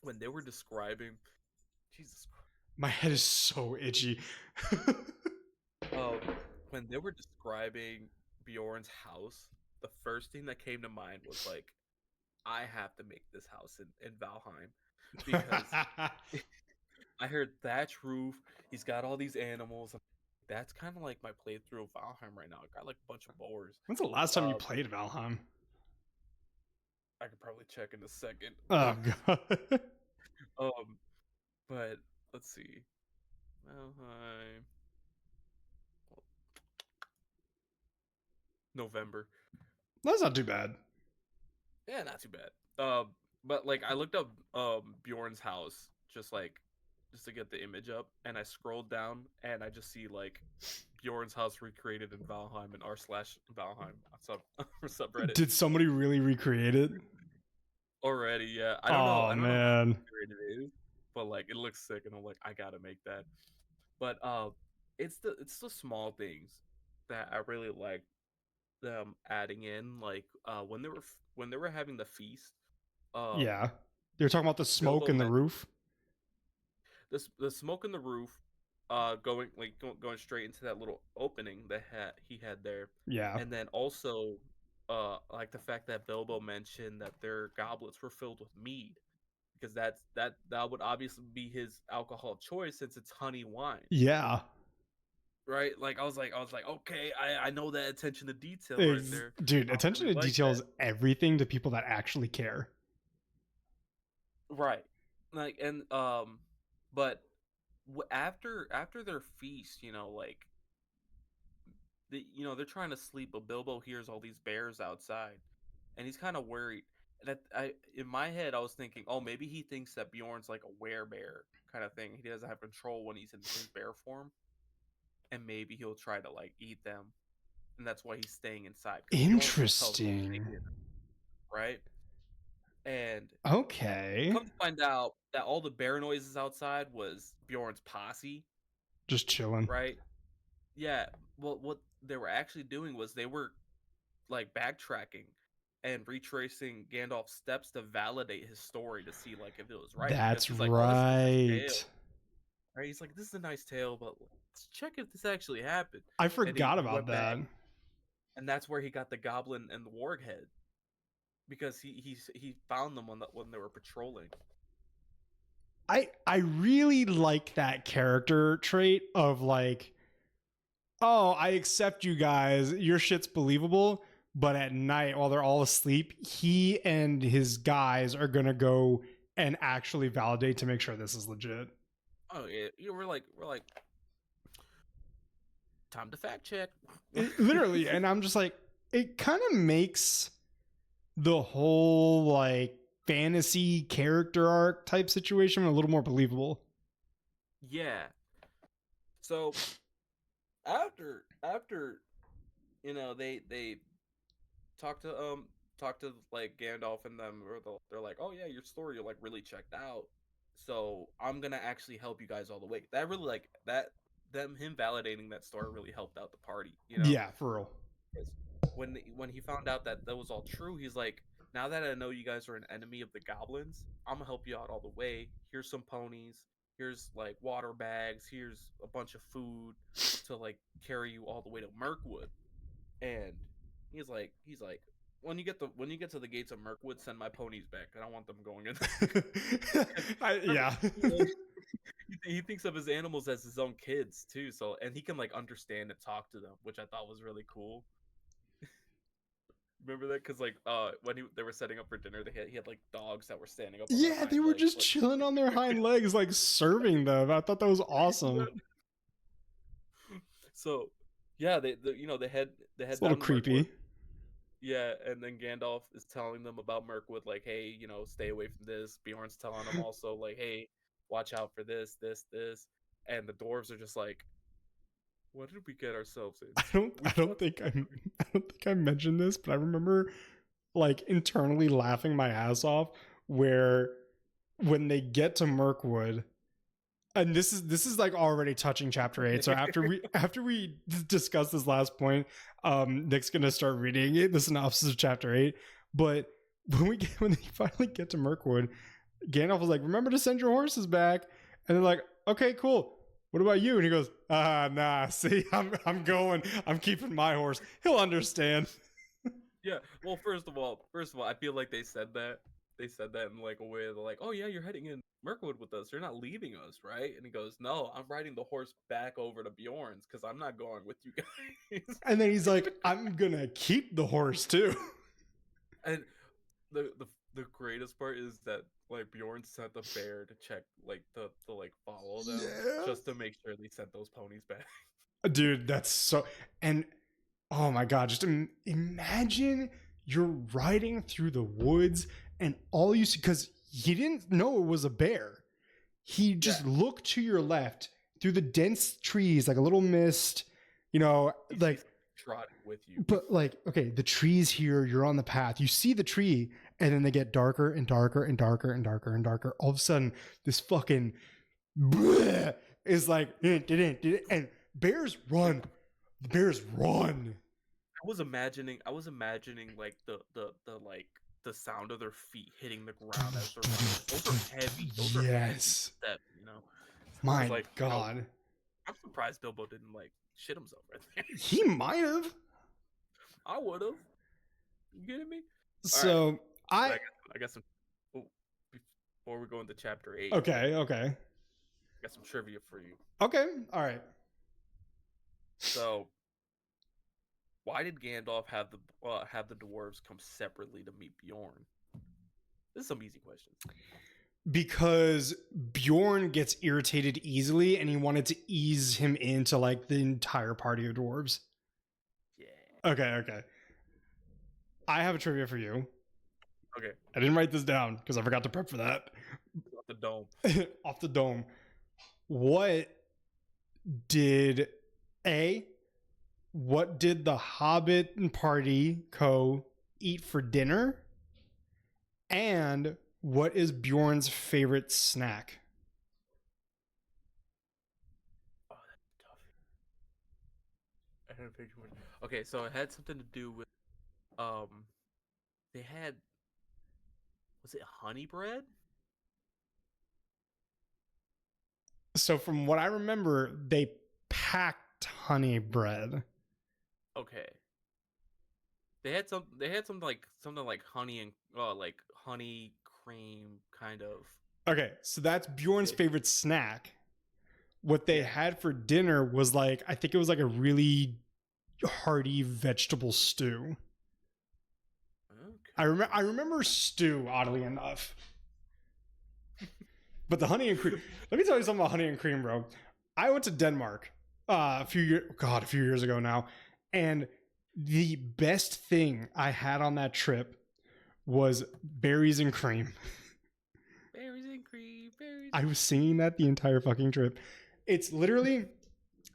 when they were describing Jesus
My head is so itchy.
Um, when they were describing Bjorn's house, the first thing that came to mind was like, I have to make this house in Valheim because I heard thatch roof. He's got all these animals. That's kind of like my playthrough of Valheim right now. I got like a bunch of boars.
When's the last time you
Uh,
played Valheim?
I could probably check in a second.
Oh god.
um, but let's see, Valheim, November.
That's not too bad.
Yeah, not too bad. But like I looked up Bjorn's house just to get the image up, and I scrolled down and I just see like Bjorn's house recreated in Valheim and r/Valheim subreddit
Did somebody really recreate it?
already. Yeah,
Oh
I don't know how
man.
accurate it is, but like it looks sick, and I'm like I gotta make that. But it's the small things that I really like them adding in, like when they were having the feast. Um,
Yeah. You're talking about the smoke
Bilbo
in the
mentioned
roof?
the smoke in the roof, going straight into that little opening that he had there,
Yeah.
and then also, like the fact that Bilbo mentioned that their goblets were filled with mead because that would obviously be his alcohol choice since it's honey wine,
Yeah.
right? Like I was like, okay, I know that attention to detail right there.
Dude,
I
attention
really
to
like
detail
that.
is everything to people that actually care.
Right. Like and but after their feast, like they're trying to sleep, but Bilbo hears all these bears outside, and he's kind of worried. That I in my head I was thinking, oh, maybe he thinks that Bjorn's like a werebear kind of thing. He doesn't have control when he's in his bear form, and maybe he'll try to like eat them, and that's why he's staying inside because Bjorn tells him to stay
Interesting.
in, right? And
Okay.
come to find out that all the bear noises outside was Bjorn's posse,
Just chilling.
right? Yeah. Well, what they were actually doing was they were like backtracking and retracing Gandalf's steps to validate his story to see like if it was right because
That's
he's like, oh, this is a nice tale,
right.
right? He's like, this is a nice tale, but let's check if this actually happened.
I
And
forgot
he
about
went back,
that.
and that's where he got the goblin and the warg head because he found them when they were patrolling.
I really like that character trait of like, oh, I accept you guys. Your shit's believable. But at night, while they're all asleep, he and his guys are gonna go and actually validate to make sure this is legit.
Oh yeah, we're like time to fact check.
Literally, and I'm just like, it kind of makes the whole like fantasy character arc type situation a little more believable.
Yeah. So after they talk to like Gandalf and them, or they're like, oh yeah, your story like really checked out, so I'm gonna actually help you guys all the way. That really like that them him validating that story really helped out the party,
Yeah, for real.
'cause when he found out that that was all true, he's like, now that I know you guys are an enemy of the goblins, I'm gonna help you out all the way. Here's some ponies, here's like water bags, here's a bunch of food to like carry you all the way to Mirkwood. And he's like, when you get to the gates of Mirkwood, send my ponies back. I don't want them going in.
Yeah.
He thinks of his animals as his own kids too. So and he can like understand and talk to them, which I thought was really cool. Remember that? Because like when they were setting up for dinner, he had like dogs that were standing up on their
Yeah, they
hind
were
legs,
just
like
chilling on their hind legs, like serving them. I thought that was awesome.
so yeah, they
It's
head
a little
down to Mirkwood.
creepy.
Yeah, and then Gandalf is telling them about Mirkwood, like, hey, stay away from this. Bjorn's telling them also, like, hey, watch out for this, this, this. And the dwarves are just like, what did we get ourselves into? We
I don't
thought
think I don't think I mentioned this, but I remember like internally laughing my ass off where when they get to Mirkwood, and this is like already touching chapter 8. So after we discuss this last point, Nick's gonna start reading it, the synopsis of chapter 8. But when they finally get to Mirkwood, Gandalf was like, remember to send your horses back. And they're like, okay, cool. What about you? And he goes, nah, see, I'm going. I'm keeping my horse. He'll understand.
Yeah. Well, first of all, I feel like they said that. They said that in like a way they're like, oh yeah, you're heading in Mirkwood with us. You're not leaving us, right? And he goes, no, I'm riding the horse back over to Beorn's because I'm not going with you guys.
And then he's like, I'm gonna keep the horse too.
And the greatest part is that like Beorn sent the bear to check like to like follow them just to make sure they sent those ponies back.
Dude, that's so. And oh my god, just imagine you're riding through the woods and all you see, because he didn't know it was a bear. He just looked to your left through the dense trees, like a little mist, you know, like
trotting with you.
But like, okay, the trees here, you're on the path, you see the tree, and then they get darker and darker and darker and darker and darker. All of a sudden, this fucking is like, and bears run. The bears run.
I was imagining like the like the sound of their feet hitting the ground as they're running. Those are heavy. Those are heavy steps, you know.
My
like,
God.
You know, I'm surprised Bilbo didn't like shit himself right there.
He might have.
I would have. You kidding me?
So right.
I got some. Oh, before we go into chapter 8.
Okay.
I got some trivia for you.
Okay. All right.
So, why did Gandalf have the dwarves come separately to meet Beorn? This is some easy questions.
Because Beorn gets irritated easily, and he wanted to ease him into like the entire party of dwarves.
Yeah.
Okay. I have a trivia for you.
Okay.
I didn't write this down because I forgot to prep for that.
Off the dome.
Off the dome. What did the Hobbit party eat for dinner? And what is Beorn's favorite snack?
Oh, that's tough. I had a picture. Okay, so it had something to do with they had, was it honey bread?
So from what I remember, they packed honey bread.
Okay. They had something like honey and like honey cream kind of.
Okay, so that's Beorn's favorite snack. What they had for dinner was like, I think it was like a really hearty vegetable stew. Okay. I remember stew, oddly enough. But the honey and cream. Let me tell you something about honey and cream, bro. I went to Denmark a few years ago now, and the best thing I had on that trip was berries and cream.
Berries and cream.
I was singing that the entire fucking trip. It's literally,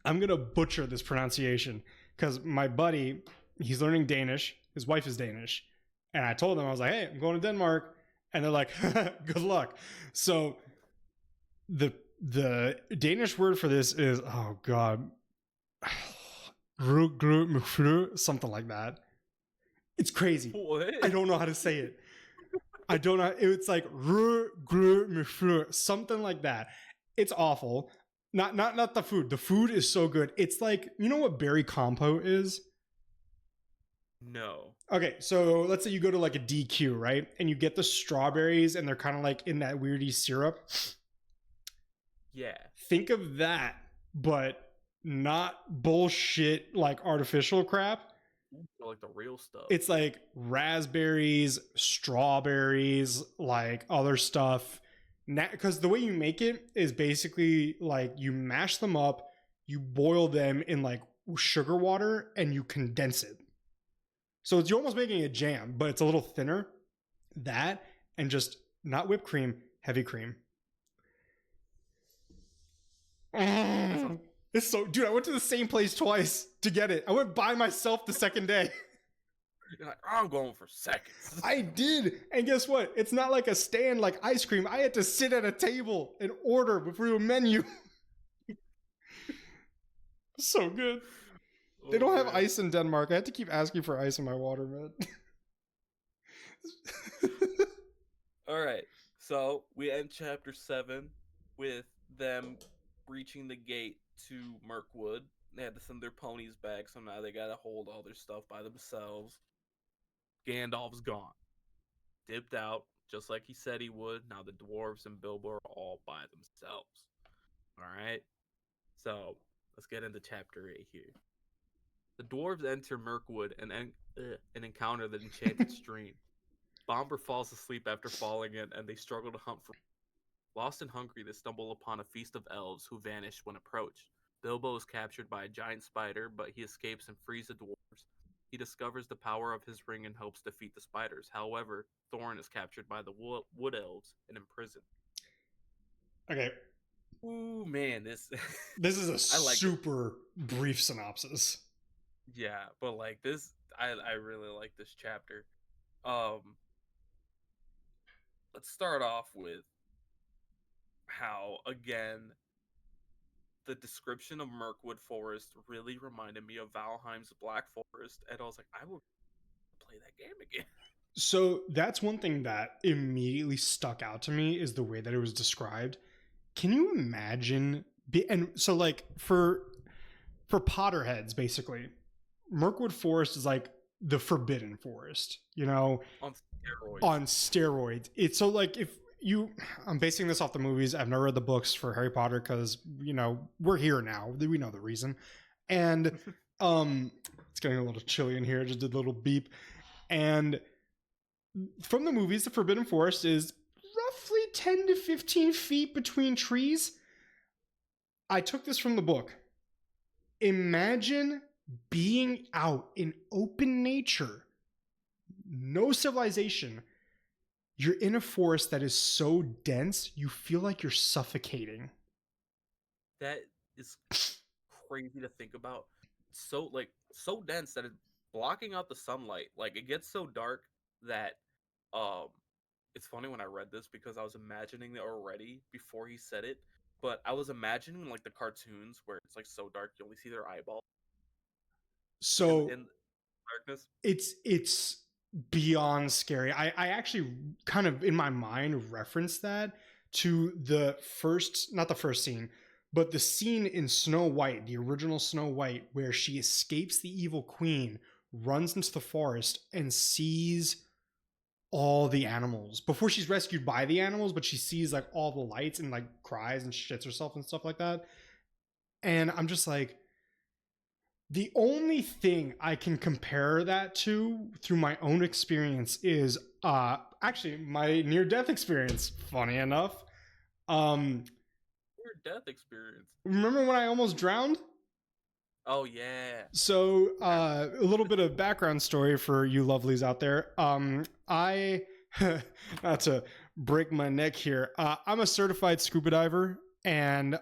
I'm gonna butcher this pronunciation because my buddy, he's learning Danish. His wife is Danish, and I told them, I was like, "Hey, I'm going to Denmark," and they're like, "Good luck." So the Danish word for this is, oh god, something like that. It's crazy.
What?
I don't know how to say it. I don't know. It's like something like that. It's awful. Not the food. The food is so good. It's like, you know what berry compote is?
No.
Okay, so let's say you go to like a DQ, right? And you get the strawberries and they're kind of like in that weirdy syrup.
Yeah.
Think of that, but not bullshit like artificial crap.
Like the real stuff.
It's like raspberries, strawberries, like other stuff. Because the way you make it is basically like you mash them up, you boil them in like sugar water, and you condense it. So you're almost making a jam, but it's a little thinner. That and just not whipped cream, heavy cream. It's so, dude, I went to the same place twice to get it. I went by myself the second day.
You're like, I'm going for seconds.
I did. And guess what? It's not like a stand like ice cream. I had to sit at a table and order through a menu. So good. They don't have ice in Denmark. I had to keep asking for ice in my water, man.
All right. So we end chapter 7 with them reaching the gate to Mirkwood. They had to send their ponies back, so now they gotta hold all their stuff by themselves. Gandalf's gone. Dipped out, just like he said he would. Now the dwarves and Bilbo are all by themselves. Alright? So let's get into chapter 8 here. The dwarves enter Mirkwood and encounter the enchanted stream. Bomber falls asleep after falling in, and they struggle to hunt for. Lost and hungry, they stumble upon a feast of elves who vanish when approached. Bilbo is captured by a giant spider, but he escapes and frees the dwarves. He discovers the power of his ring and helps defeat the spiders. However, Thorin is captured by the wood elves and imprisoned.
Okay.
Ooh, man, this
is a super brief synopsis.
Yeah, but like this, I really like this chapter. Let's start off with how, again, the description of Mirkwood Forest really reminded me of Valheim's Black Forest, and I was like, I would play that game again.
So that's one thing that immediately stuck out to me is the way that it was described. Can you imagine? And so, like, for Potterheads, basically, Mirkwood Forest is like the Forbidden Forest, you know, on steroids. It's so like if you, I'm basing this off the movies. I've never read the books for Harry Potter because, you know, we're here now. We know the reason. And it's getting a little chilly in here. I just did a little beep. And from the movies, the Forbidden Forest is roughly 10 to 15 feet between trees. I took this from the book. Imagine being out in open nature, no civilization. You're in a forest that is so dense, you feel like you're suffocating.
That is crazy to think about. So dense that it's blocking out the sunlight. Like, it gets so dark that it's funny when I read this because I was imagining it already before he said it, but I was imagining like the cartoons where it's like so dark you only see their eyeball.
So
in darkness.
It's beyond scary. I actually kind of in my mind referenced that to not the first scene, but the scene in Snow White, the original Snow White, where she escapes the evil queen, runs into the forest, and sees all the animals before she's rescued by the animals, but she sees like all the lights and like cries and shits herself and stuff like that. And I'm just like, the only thing I can compare that to through my own experience is actually my near-death experience, funny enough.
Near-death experience.
Remember when I almost drowned?
Oh, yeah.
So a little bit of background story for you lovelies out there. I, not to break my neck here, I'm a certified scuba diver. And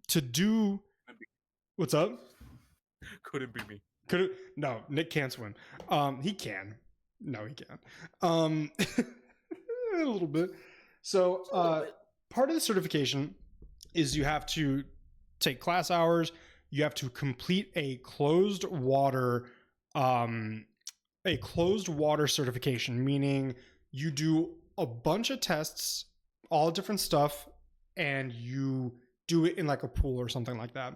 to do... What's up?
Couldn't be me.
No, Nick can't swim. He can. No, he can't. A little bit. So part of the certification is you have to take class hours. You have to complete a closed water certification, meaning you do a bunch of tests, all different stuff, and you do it in like a pool or something like that.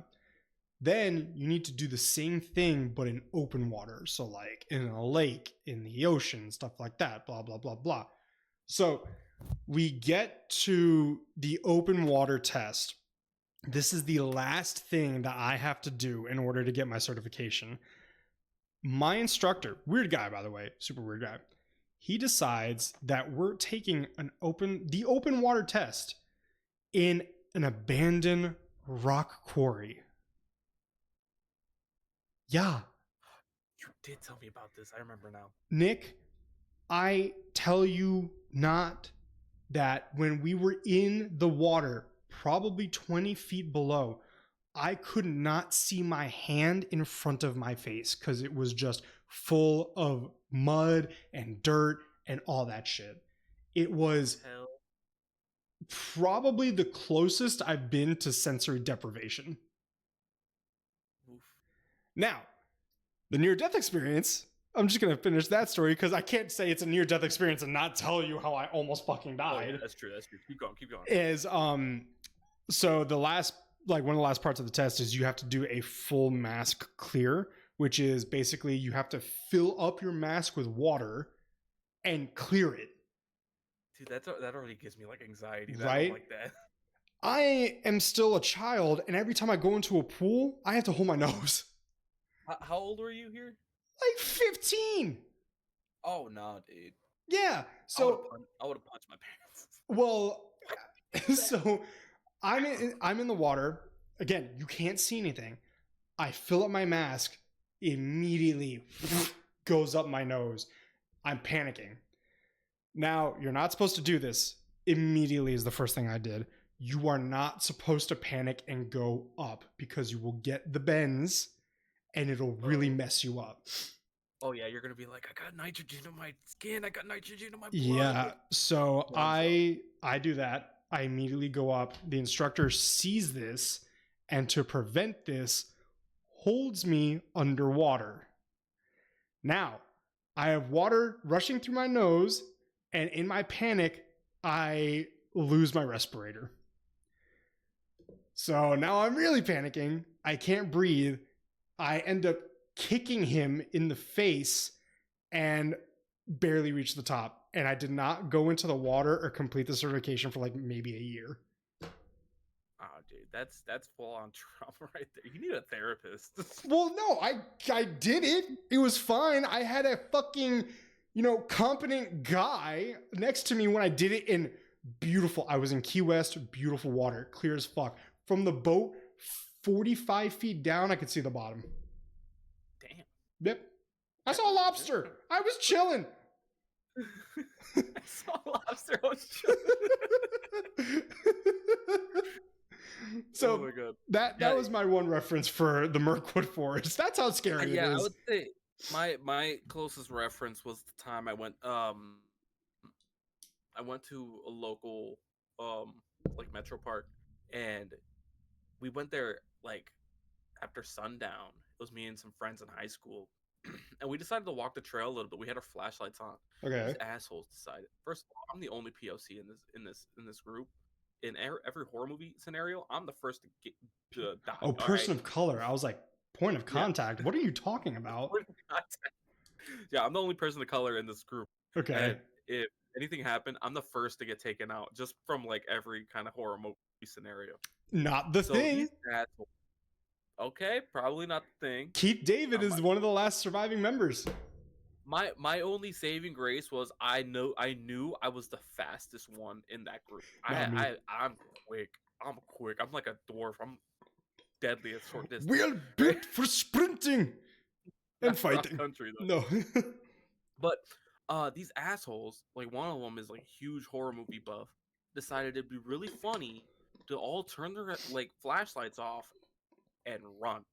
Then you need to do the same thing, but in open water. So like in a lake, in the ocean, stuff like that, blah, blah, blah, blah. So we get to the open water test. This is the last thing that I have to do in order to get my certification. My instructor, weird guy, by the way, super weird guy. He decides that we're taking the open water test in an abandoned rock quarry. Yeah.
You did tell me about this. I remember now.
Nick, I tell you not that when we were in the water, probably 20 feet below, I could not see my hand in front of my face because it was just full of mud and dirt and all that shit. It was
Hell,
probably the closest I've been to sensory deprivation.
oof.
Now, the near death experience, I'm just going to finish that story because I can't say it's a near death experience and not tell you how I almost fucking
Oh yeah,
died.
that's true. That's true. Keep going. Keep going.
Is so the last, like, one of the last parts of the test is you have to do a full mask clear, which is basically you have to fill up your mask with water and clear it.
Dude, that already gives me like anxiety. I
Right?
don't like that.
I am still a child, and every time I go into a pool, I have to hold my nose.
How old were you here?
Like 15.
Oh no, dude.
Yeah. So,
I would have punched my parents.
well, so I'm in the water. Again, you can't see anything. I fill up my mask, immediately goes up my nose. I'm panicking. Now, you're not supposed to do this. Immediately is the first thing I did. You are not supposed to panic and go up because you will get the bends and it'll really mess you up.
Oh yeah, you're gonna be like, I got nitrogen in my skin. I got nitrogen in my blood.
Yeah. So I do that. I immediately go up. The instructor sees this, and to prevent this, holds me underwater. Now, I have water rushing through my nose, and in my panic, I lose my respirator. So now I'm really panicking. I can't breathe. I end up kicking him in the face and barely reach the top. And I did not go into the water or complete the certification for like maybe a year.
Oh, dude, that's full on trauma right there. You need a therapist.
Well, no, I did it. It was fine. I had a fucking, competent guy next to me when I did it in beautiful. I was in Key West, beautiful water, clear as fuck. From the boat, 45 feet down, I could see the bottom.
Damn.
Yep. I saw a lobster. I was chilling.
I saw a lobster. I was chilling.
So
oh my God.
that was my one reference for the Mirkwood Forest. That's how scary it is.
I would say my closest reference was the time I went to a local like metro park, and we went there like after sundown. It was me and some friends in high school, and we decided to walk the trail a little bit. We had our flashlights on.
Okay.
These assholes decided. First of all, I'm the only POC in this group. In every horror movie scenario, I'm the first to die.
Oh, person of color. I was like, point of contact. What are you talking about?
Yeah, I'm the only person of color in this group.
Okay.
And if anything happened, I'm the first to get taken out, just from like every kind of horror movie scenario.
Not the thing.
Okay, probably not the thing.
Keith David is one of the last surviving members.
My only saving grace was I knew I was the fastest one in that group. I'm quick. I'm like a dwarf. I'm deadly at short distance.
We're built for sprinting and fighting.
Country,
no.
But these assholes, like one of them is like huge horror movie buff, decided it'd be really funny to all turn their like flashlights off and run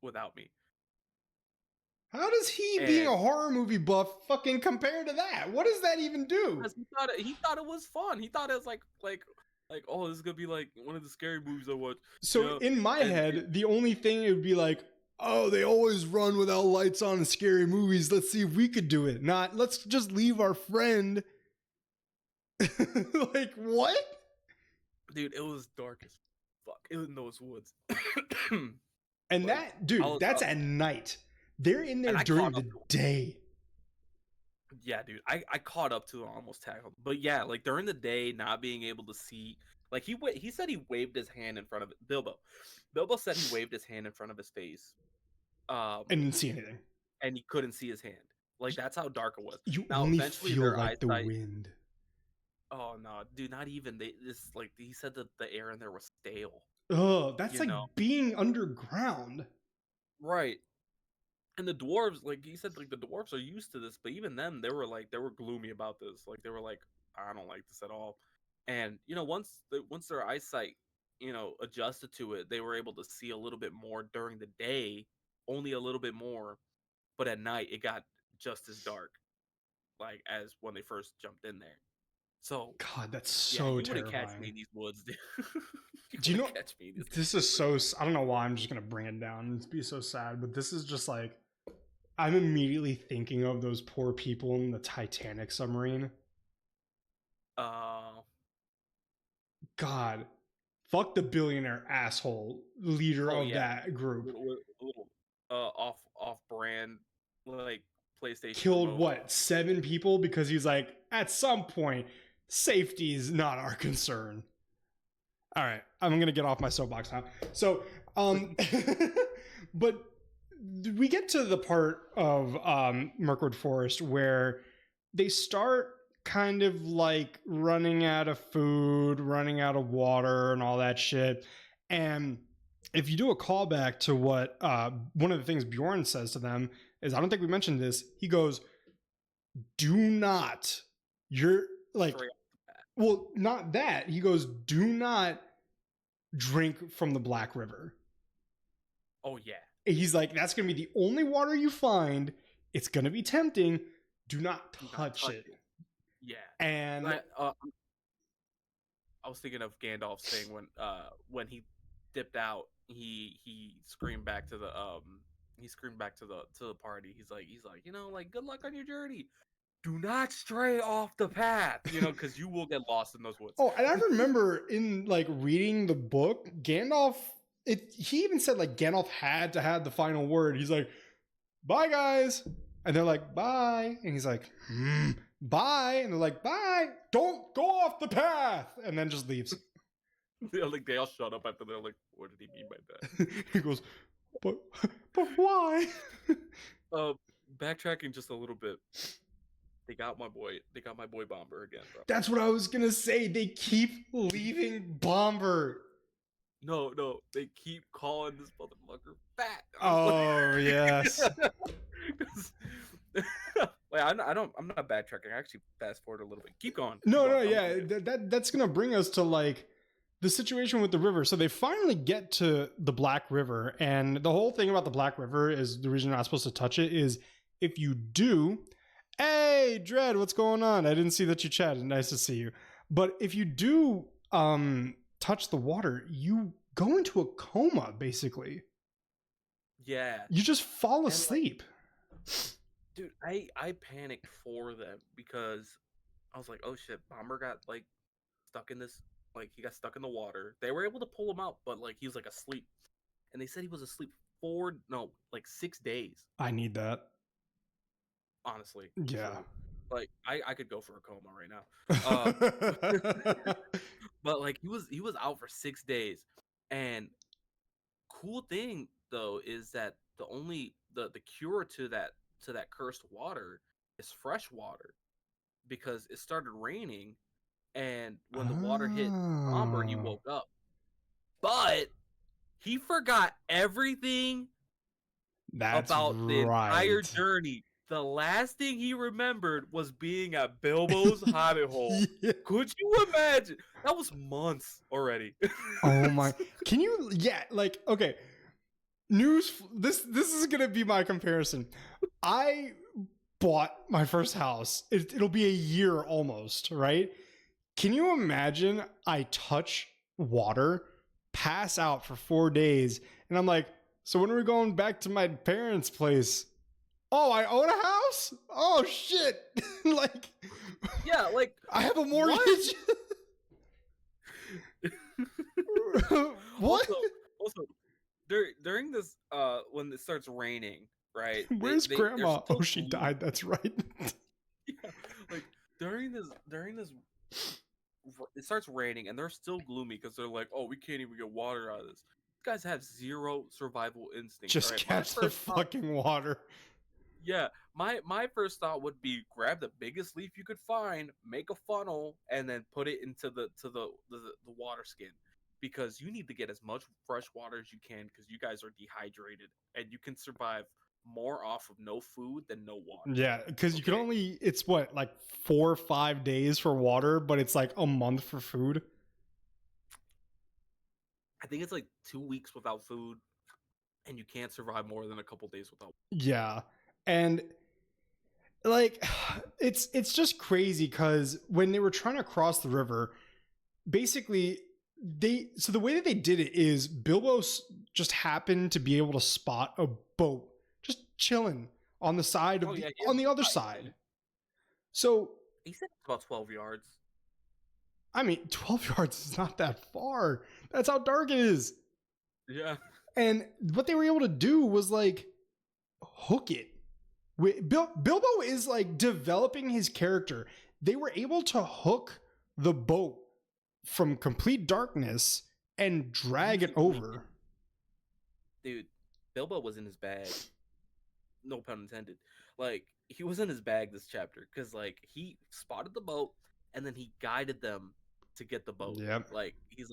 without me.
How does he, being a horror movie buff, fucking compare to that? What does that even do?
Because he thought it was fun. He thought it was like oh, this is gonna be like one of the scary movies I watch.
So in my head, the only thing it would be like, oh, they always run without lights on in scary movies. Let's see if we could do it. Not, let's just leave our friend. Like, what?
Dude, it was dark as fuck in those woods.
And that, dude, that's at night. They're in there during the day.
Yeah, dude, I caught up to him, almost tackled. But yeah, like during the day, not being able to see, like he said he waved his hand in front of it. Bilbo said he waved his hand in front of his face,
and didn't see anything,
and he couldn't see his hand. Like that's how dark it was.
You now, only feel like the wind.
Oh no, dude, not even he said that the air in there was stale.
Oh, that's like being underground,
right? And the dwarves, like he said, like the dwarves are used to this, but even then, they were gloomy about this. Like they were like, I don't like this at all. And once their eyesight adjusted to it, they were able to see a little bit more during the day, only a little bit more, but at night it got just as dark, like as when they first jumped in there. So
God, that's
yeah,
so
you wouldn't catch me
terrifying.
in these woods, dude. You
Do you know,
wouldn't catch me in these
this is so, I don't know why I'm just going to bring it down and be so sad, but this is just like, I'm immediately thinking of those poor people in the Titanic submarine.
uh
God, fuck the billionaire asshole leader
oh
of
yeah,
that group.
little off brand like PlayStation
Killed
remote.
what, 7 people because he's like, at some point, safety is not our concern. All right, I'm gonna get off my soapbox now. So, but we get to the part of Mirkwood Forest where they start kind of like running out of food, running out of water, and all that shit. And if you do a callback to what one of the things Beorn says to them is, I don't think we mentioned this. He goes, "Do not, you're like,
Straight.
well, not that." He goes, "Do not drink from the Black River."
Oh yeah.
He's like, "That's going to be the only water you find. It's going to be tempting. Do not touch it."
Yeah.
And
I was thinking of Gandalf's thing when he dipped out, he screamed back to the party. He's like, like, good luck on your journey. Do not stray off the path, because you will get lost in those woods.
oh, and I remember in like reading the book, Gandalf, he even said like Gandalf had to have the final word. He's like, "Bye guys." And they're like, "Bye." And he's like, "Bye." And they're like, "Bye. Don't go off the path." And then just leaves.
They all shut up after they're like, what did he mean by that?
He goes, but why?
Backtracking just a little bit. They got my boy Bomber again, bro.
That's what I was gonna say. They keep leaving Bomber.
No, they keep calling this motherfucker fat.
Oh yes.
Wait, I'm not backtracking. I actually fast forward a little bit. Keep going.
No, yeah. That's gonna bring us to like the situation with the river. So they finally get to the Black River, and the whole thing about the Black River is the reason you're not supposed to touch it is if you do. Hey, Dread, what's going on? I didn't see that you chatted. Nice to see you. But if you do touch the water, you go into a coma, basically.
Yeah.
You just fall asleep.
Dude, I panicked for them because I was like, oh shit, Bomber got like stuck in this, like he got stuck in the water. They were able to pull him out, but like he was like asleep. And they said he was asleep 6 days.
I need that.
Honestly.
Yeah.
So, like I could go for a coma right now. But like he was out for 6 days. And cool thing though is that the cure to that cursed water is fresh water, because it started raining, and when the water hit Bomber, he woke up. But he forgot everything about the entire journey. The last thing he remembered was being at Bilbo's Hobbit hole. Yeah. Could you imagine? That was months already.
Oh my! Can you? Yeah, like okay. This is gonna be my comparison. I bought my first house. It'll be a year almost, right? Can you imagine? I touch water, pass out for 4 days, and I'm like, so when are we going back to my parents' place? Oh, I own a house? Oh shit. Like,
yeah, like
I have a mortgage. What?
Also during this when it starts raining, right?
Where's grandma? Oh, she died. That's right.
Yeah, like during this it starts raining and they're still gloomy because they're like, oh, we can't even get water out of this. These guys have zero survival instinct.
Just catch the fucking water.
Yeah, my first thought would be grab the biggest leaf you could find, make a funnel, and then put it into the water skin, because you need to get as much fresh water as you can, because you guys are dehydrated and you can survive more off of no food than no water.
Yeah, because you can only, it's what, like 4 or 5 days for water, but it's like a month for food.
I think it's like 2 weeks without food, and you can't survive more than a couple days without.
Yeah. And like it's just crazy because when they were trying to cross the river, basically the way that they did it is Bilbo just happened to be able to spot a boat just chilling on the side of
Oh yeah,
on the other side. So
he said it's about 12 yards.
I mean, 12 yards is not that far. That's how dark it is.
Yeah.
And what they were able to do was like hook it. Bilbo is like developing his character. They were able to hook the boat from complete darkness and drag it over.
Dude, Bilbo was in his bag. No pun intended. Like, he was in his bag this chapter because, like, he spotted the boat and then he guided them to get the boat.
Yep.
Like, he's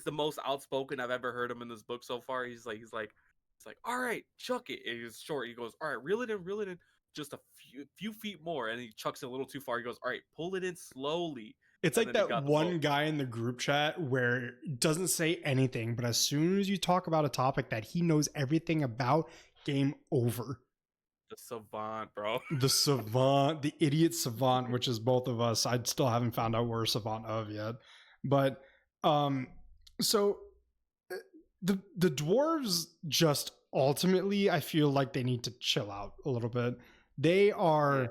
the most outspoken I've ever heard him in this book so far. He's like, all right, chuck it. And he's short. He goes, all right, reel it in, just a few feet more, and he chucks it a little too far. He goes, all right, pull it in slowly.
It's
And
like
then
that one guy in the group chat where it doesn't say anything, but as soon as you talk about a topic that he knows everything about, game over.
The savant, bro.
The savant, the idiot savant, which is both of us. I still haven't found out we're savant of yet. But so the dwarves just ultimately, I feel like they need to chill out a little bit. They are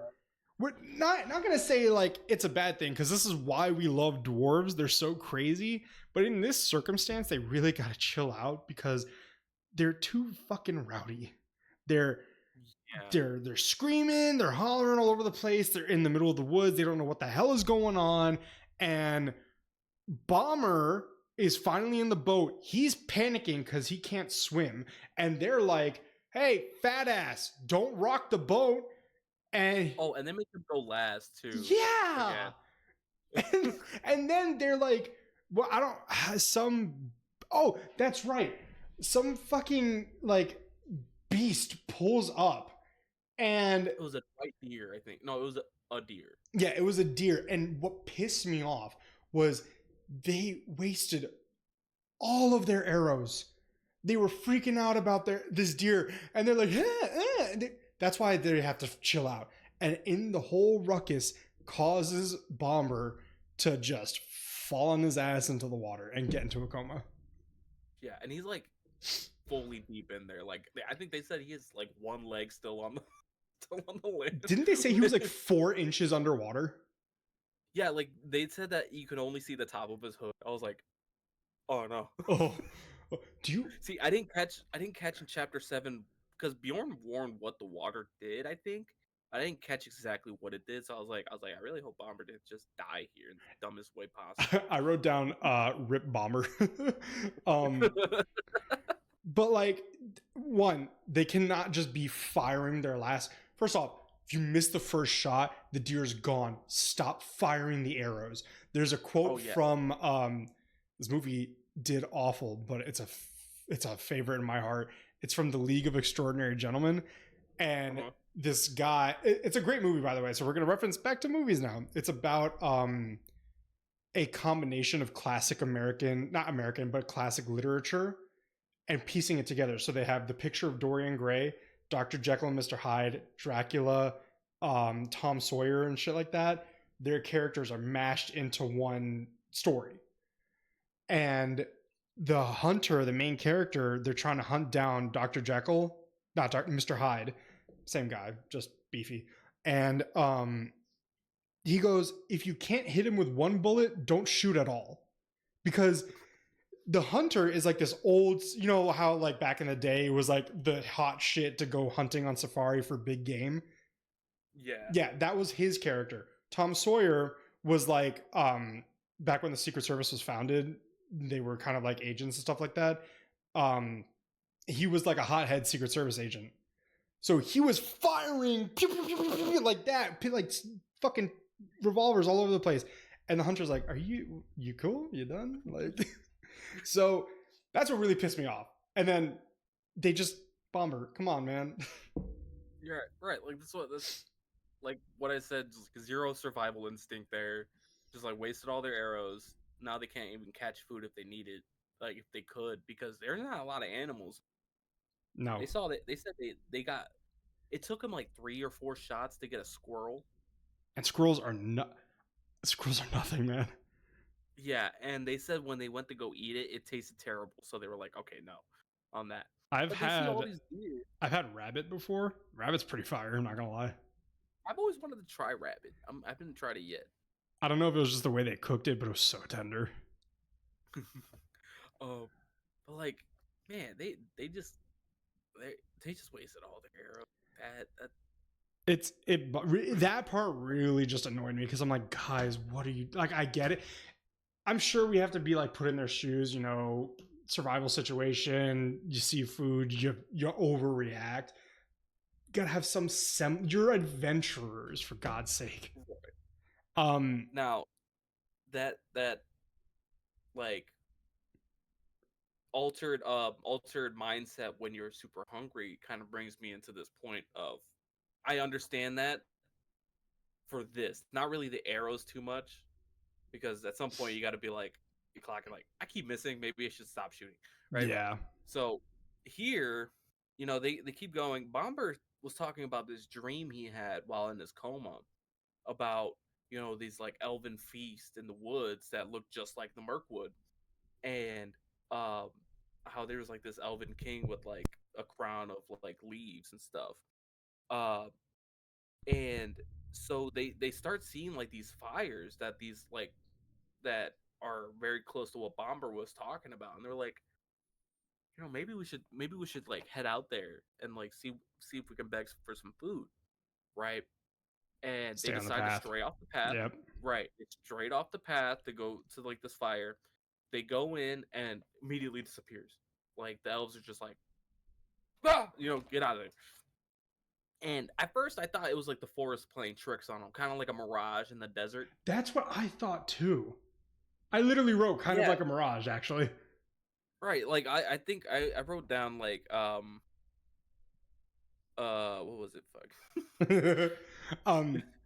we're not gonna say like it's a bad thing because this is why we love dwarves. They're so crazy, but in this circumstance, they really gotta chill out because they're too fucking rowdy. They're screaming, they're hollering all over the place. They're in the middle of the woods. They don't know what the hell is going on. And Bomber is finally in the boat. He's panicking because he can't swim. And they're like, hey, fat ass, don't rock the boat. And
and they make him go last too.
Yeah. And then they're like, well, that's right. Some fucking like beast pulls up. And
it was a white deer, I think. No, it was a deer.
Yeah, it was a deer. And what pissed me off was they wasted all of their arrows. They were freaking out about this deer, and they're like, that's why they have to chill out. And in the whole ruckus, causes Bomber to just fall on his ass into the water and get into a coma.
Yeah, and he's like fully deep in there. Like, I think they said he has like one leg still on the land.
Didn't they say he was like 4 inches underwater?
Yeah, like they said that you could only see the top of his hood. I was like, oh no.
Oh, do you
see? I didn't catch in chapter 7 because Beorn warned what the water did. I think I didn't catch exactly what it did, so I was like, I really hope Bomber didn't just die here in the dumbest way possible.
I wrote down "Rip Bomber." But like, one, they cannot just be firing their last. First off, if you miss the first shot, the deer's gone. Stop firing the arrows. There's a quote from this movie did awful, but it's a favorite in my heart. It's from The League of Extraordinary Gentlemen, and this guy. It's a great movie, by the way. So we're gonna reference back to movies now. It's about a combination of classic classic literature and piecing it together. So they have the picture of Dorian Gray, Dr. Jekyll and Mr. Hyde, Dracula, Tom Sawyer, and shit like that. Their characters are mashed into one story. And the hunter, the main character, they're trying to hunt down Dr. Jekyll, not Mr. Hyde, same guy, just beefy. And he goes, if you can't hit him with one bullet, don't shoot at all. Because the hunter is like this old, you know how like back in the day it was like the hot shit to go hunting on safari for big game. Yeah, that was his character. Tom Sawyer was like back when the Secret Service was founded, they were kind of like agents and stuff like that. He was like a hothead Secret Service agent, so he was firing like that, like fucking revolvers all over the place. And the hunter's like, are you cool, you done? Like so that's what really pissed me off. And then they just Bomber, come on, man.
You're right. Like this like what I said, just zero survival instinct there. Just like wasted all their arrows. now they can't even catch food if they need it, like if they could, because there's not a lot of animals.
No.
They said they got it took them like 3 or 4 shots to get a squirrel.
And squirrels are nothing, man.
Yeah, and they said when they went to go eat it, it tasted terrible. So they were like, okay, no, on that.
I've
But they see all
had
these deer.
I've had rabbit before. Rabbit's pretty fire, I'm not gonna lie.
I've always wanted to try rabbit. I haven't tried it yet.
I don't know if it was just the way they cooked it, but it was so tender.
But like, man, they just wasted all their arrows.
That part really just annoyed me because I'm like, guys, what are you like? I get it. I'm sure we have to be like put in their shoes, survival situation. You see food, you overreact. You gotta have you're adventurers, for God's sake.
Now that like altered mindset when you're super hungry kind of brings me into this point of I understand that for this, not really the arrows too much, because at some point you got to be like, you're clocking like, I keep missing, maybe I should stop shooting, right?
Yeah.
So here, they keep going. Bomber was talking about this dream he had while in his coma about these like elven feast in the woods that looked just like the Mirkwood, and how there was like this elven king with like a crown of like leaves and stuff, and so they start seeing like these fires that are very close to what Bomber was talking about, and they're like, maybe we should like head out there and like see if we can beg for some food, right? And
Stay
they
on the
decide to
path.
stray off the path.
Yep.
Right, it's straight off the path to go to like this fire. They go in and immediately disappears. Like the elves are just like, get out of there. And at first, I thought it was like the forest playing tricks on them, kind of like a mirage in the desert.
That's what I thought too. I literally wrote kind of like a mirage, actually.
Right, like I think I wrote down like what was it? Fuck.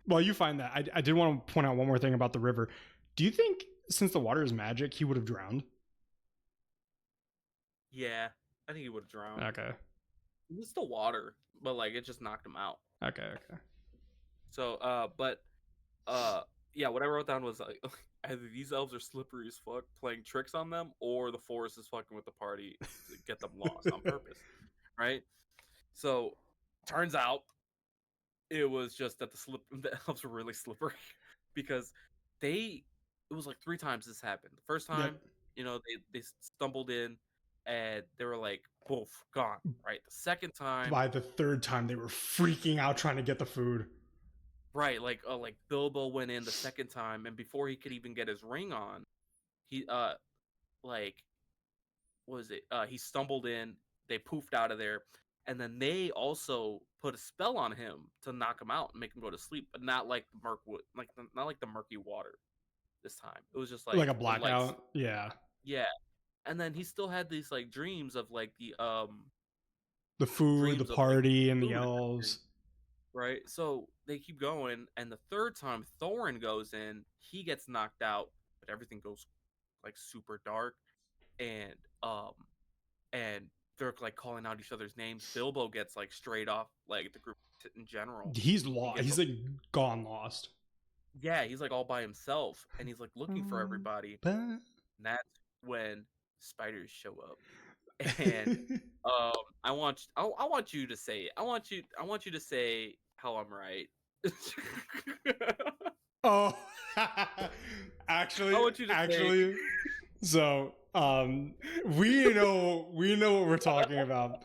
While you find that, I did want to point out one more thing about the river. Do you think since the water is magic, he would have drowned?
Yeah, I think he would have drowned.
Okay.
It was still water, but like it just knocked him out.
Okay.
So, yeah, what I wrote down was like either these elves are slippery as fuck, playing tricks on them, or the forest is fucking with the party to get them lost on purpose, right? So, turns out it was just that the elves were really slippery because it was like 3 times this happened. The first time, they stumbled in and they were like, poof, gone, right? The second time,
by the third time, they were freaking out trying to get the food.
Right, like Bilbo went in the second time, and before he could even get his ring on, he he stumbled in. They poofed out of there, and then they also put a spell on him to knock him out and make him go to sleep, but not like the Mirkwood, not like the murky water. This time, it was just like
a blackout. Yeah.
And then he still had these like dreams of like the
food, the party, and the elves.
Right, so they keep going, and the third time Thorin goes in, he gets knocked out, but everything goes like super dark, and they're like calling out each other's names. Bilbo gets like straight off like the group in general.
He's lost. He's like gone lost.
Yeah, he's like all by himself, and he's like looking for everybody. And that's when spiders show up. And I want you to say it. I want you to say how I'm right.
Oh, actually,
I want you to say.
So we know what we're talking about.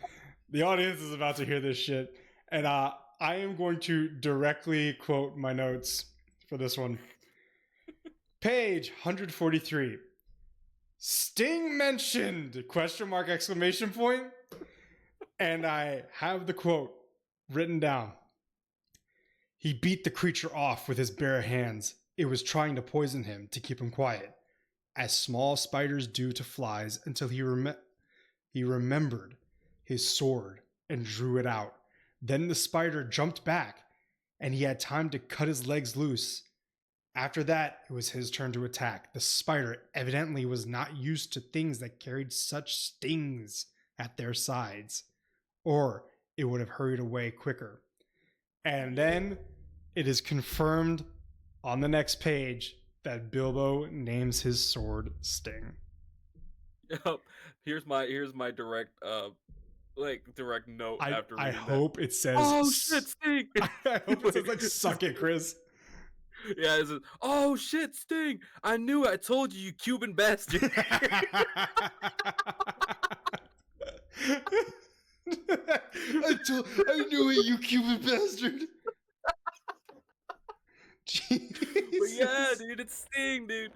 The audience is about to hear this shit, and I am going to directly quote my notes for this one. Page 143. Sting mentioned ? Exclamation point. And I have the quote written down. He beat the creature off with his bare hands. It was trying to poison him to keep him quiet, as small spiders do to flies, until he remembered his sword and drew it out. Then the spider jumped back, and he had time to cut his legs loose After that, it was his turn to attack. The spider evidently was not used to things that carried such stings at their sides, or it would have hurried away quicker. And then it is confirmed on the next page that Bilbo names his sword Sting.
Yep. Here's my direct direct note after
I
reading
hope it says.
Oh shit, Sting!
I hope it says like suck it, Chris.
Yeah, it says, oh shit, Sting! I knew it. I told you, you Cuban bastard.
I knew it, you Cuban bastard.
But yeah, dude, it's Sting, dude.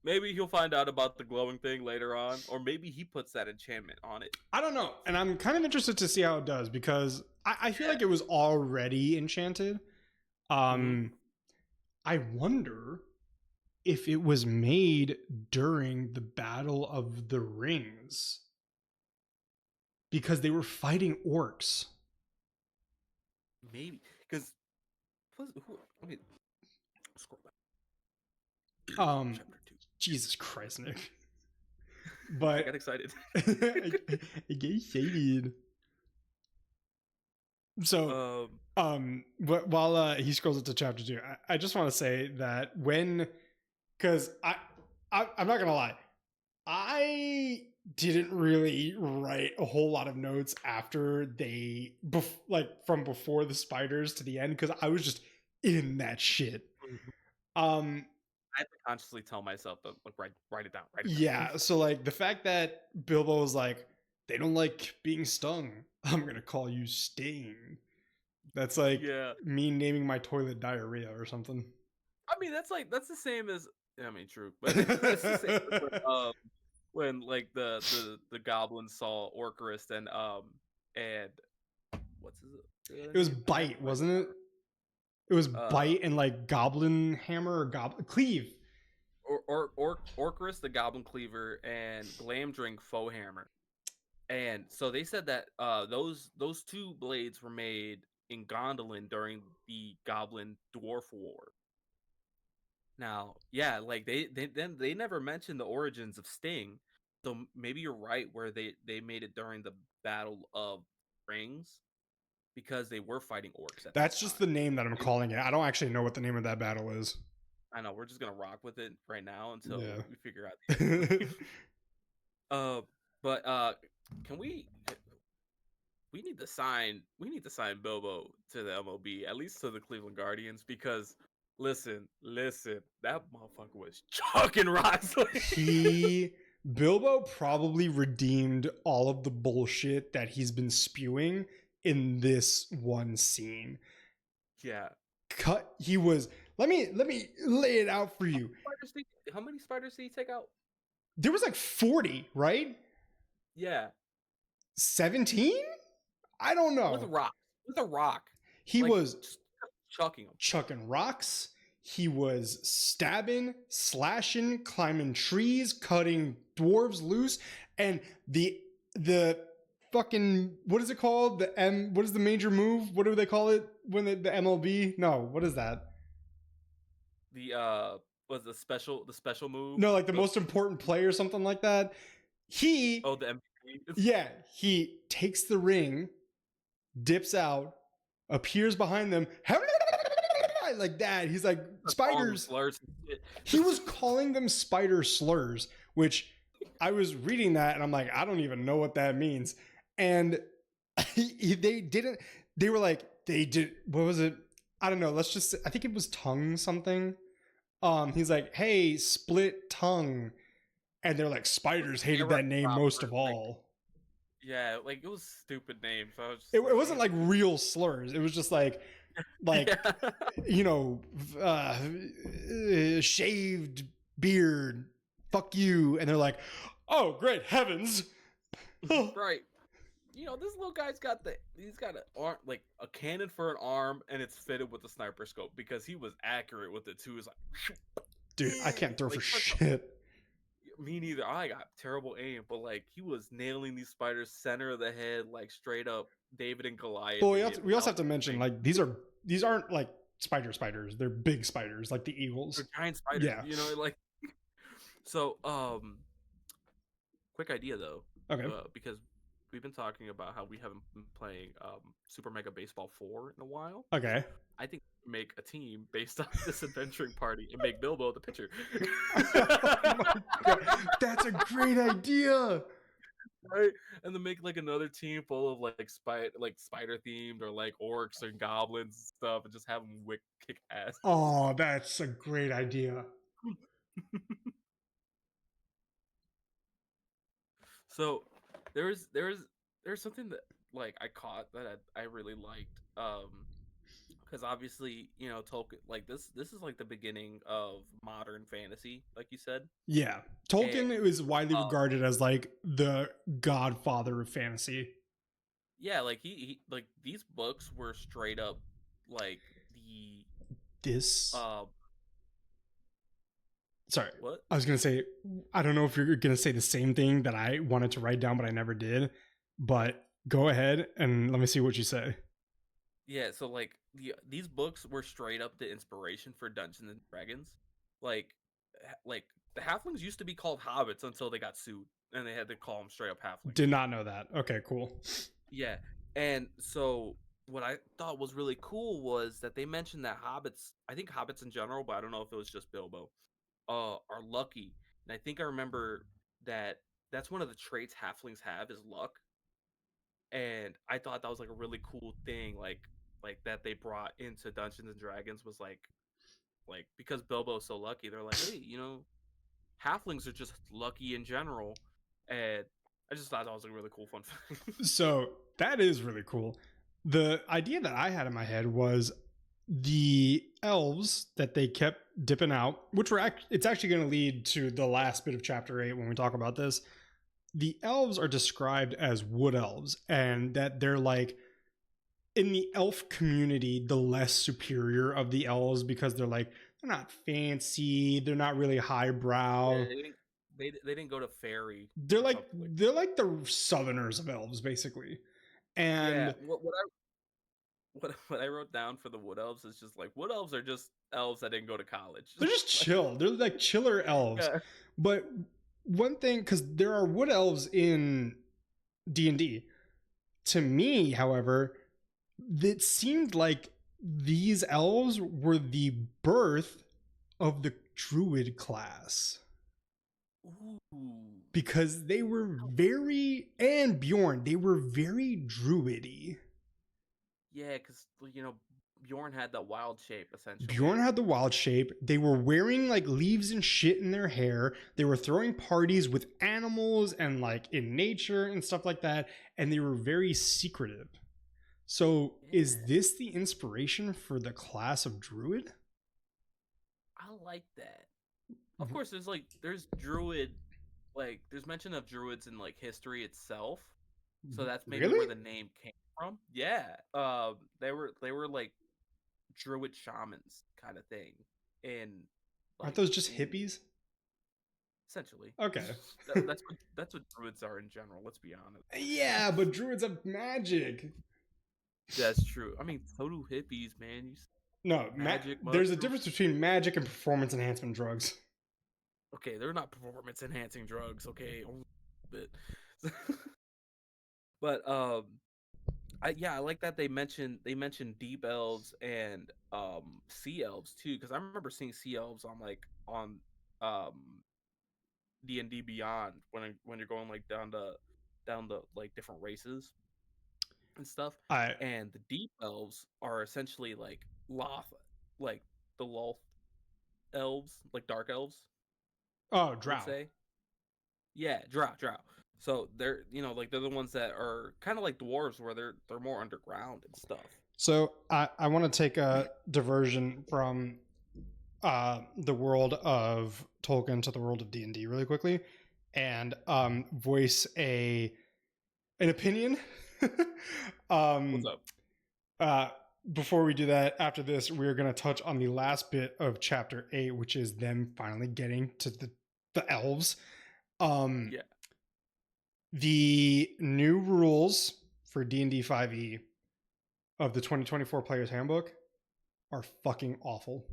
Maybe he'll find out about the glowing thing later on, or maybe he puts that enchantment on it.
I don't know, and I'm kind of interested to see how it does because I feel like it was already enchanted. I wonder if it was made during the Battle of the Rings because they were fighting orcs.
Maybe because let me scroll back.
Chapter 2. Jesus Christ, Nick. But
I got excited.
I get excited. So, but while he scrolls into chapter 2, I just want to say that because I'm not gonna lie, I didn't really write a whole lot of notes after from before the spiders to the end because I was just in that shit.
I had to consciously tell myself to write it down.
Yeah, so like the fact that Bilbo was like, they don't like being stung. I'm gonna call you Sting. That's like me naming my toilet diarrhea or something.
I mean, that's the same as true, but that's the same as when like the goblins saw Orcrist and what's his?
It was Bite, wasn't it? It was Bite and like Goblin Hammer or Goblin Cleave.
Orcrist, the Goblin Cleaver, and Glamdring Foe Hammer. And so they said that those two blades were made in Gondolin during the Goblin Dwarf War. Now, yeah, like they never mentioned the origins of Sting, so maybe you're right where they made it during the Battle of Rings because they were fighting orcs.
That's just the name that I'm calling it. I don't actually know what the name of that battle is.
I know, we're just gonna rock with it right now until we figure out the but can we need to sign Bilbo to the MLB, at least to the Cleveland Guardians, because listen, that motherfucker was chucking rocks.
Bilbo probably redeemed all of the bullshit that he's been spewing in this one scene.
Yeah.
He was let me lay it out for you.
How many spiders did he take out?
There was like 40, right?
Yeah.
17? I don't know.
With a rock.
He was
chucking them.
Chucking rocks. He was stabbing, slashing, climbing trees, cutting dwarves loose, and the fucking, what is it called? What is the major move? What do they call it when the MLB? No, what is that?
Was the special move?
No, like the most important play or something like that. The MVP. Yeah, he takes the ring, dips out, appears behind them, like that. He's like, spiders. He was calling them spider slurs, which I was reading that and I'm like, I don't even know what that means. And they were like, what was it? I don't know. I think it was tongue something. He's like, hey, split tongue. And they're like, spiders hated that name most of all.
Yeah, like it was a stupid name. So
it wasn't like real slurs. It was just like shaved beard, fuck you. And they're like, oh, great heavens.
Right. This little guy's he's got a cannon for an arm, and it's fitted with a sniper scope because he was accurate with it too. He's like,
dude, I can't throw for shit.
Me neither. I got terrible aim, but like he was nailing these spiders center of the head, like straight up David and Goliath.
Well, we also have to mention like these aren't like spiders. They're big spiders, like the eagles.
They're giant spiders,
Yeah.
you know, like so quick idea though,
Okay.
because we've been talking about how we haven't been playing Super Mega Baseball 4 in a while.
Okay.
I think make a team based on this adventuring party and make Bilbo the pitcher.
Oh my god, that's a great idea.
Right? And then make like another team full of like spider themed or like orcs and goblins and stuff, and just have them kick ass.
Oh, that's a great idea.
So there's something that like I caught that I really liked. Because obviously, you know, Tolkien, like this is like the beginning of modern fantasy, like you said.
Yeah,
And
Tolkien is widely
uh,
regarded as like the godfather of fantasy.
yeah, like he like these books were straight up like the
This,
uh
sorry,
what?
I was gonna say, I don't know if you're gonna say the same thing that I wanted to write down, but I never did. But go ahead and let me see what you say.
Yeah, so like these books were straight up the inspiration for Dungeons and Dragons. Like the halflings used to be called hobbits until they got sued and they had to call them straight up halflings.
Did not know that. Okay, cool.
Yeah. And so what I thought was really cool was that they mentioned that hobbits, I think hobbits in general, but I don't know if it was just Bilbo, are lucky. And I think I remember that that's one of the traits halflings have is luck. And I thought that was like a really cool thing, like that they brought into Dungeons and Dragons was like because Bilbo's so lucky, they're like, hey, you know, halflings are just lucky in general, and I just thought that was a really cool fun fact.
So that is really cool. The idea that I had in my head was the elves that they kept dipping out, which it's actually going to lead to the last bit of chapter 8 when we talk about this. The elves are described as wood elves, and that they're like in the elf community the less superior of the elves because they're like they're not fancy, they're not really highbrow.
Yeah, they didn't go to fairy
They're
or
like
something like.
they're like the southerners of elves basically.
Yeah,
And
what I wrote down for the wood elves is just like wood elves are just elves that didn't go to college.
they're just chill. They're like chiller elves.
Yeah.
But one thing, because there are wood elves in D&D, to me, however, it seemed like these elves were the birth of the druid class.
Ooh.
Because they were very, and Beorn, they were very druidy.
Yeah, because you know Bjorn had that wild shape essentially.
Beorn had the wild shape. They were wearing like leaves and shit in their hair. They were throwing parties with animals and like in nature and stuff like that. And they were very secretive. So is this the inspiration for the class of druid?
I like that. Of course, there's druid, like there's mention of druids in like history itself, so that's maybe where
Really?
the name came from. Yeah, they were like druid shamans kind of thing, and
Aren't
like
those just hippies?
essentially,
Okay.
that's what druids are in general. Let's be honest.
Yeah, but druids have magic.
That's true. I mean, so do hippies, man.
No,
Magic
there's a
mushrooms.
difference between magic and performance enhancement drugs.
Okay, they're not performance enhancing drugs. Okay, only a bit. But I like that they mentioned deep elves and sea elves too, because I remember seeing sea elves on um D&D Beyond when you're going like down the like different races and stuff.
I
And the deep elves are essentially like Loth, like the Loth elves, like dark elves,
oh,
I would
drow.
say. Yeah, drow. So they're like they're the ones that are kind of like dwarves, where they're more underground and stuff.
So I want to take a diversion from the world of Tolkien to the world of D&D really quickly, and voice an opinion.
What's
um,
up?
Before we do that, after this, we're going to touch on the last bit of chapter 8, which is them finally getting to the elves.
Yeah.
The new rules for D&D 5e of the 2024 Player's Handbook are fucking awful.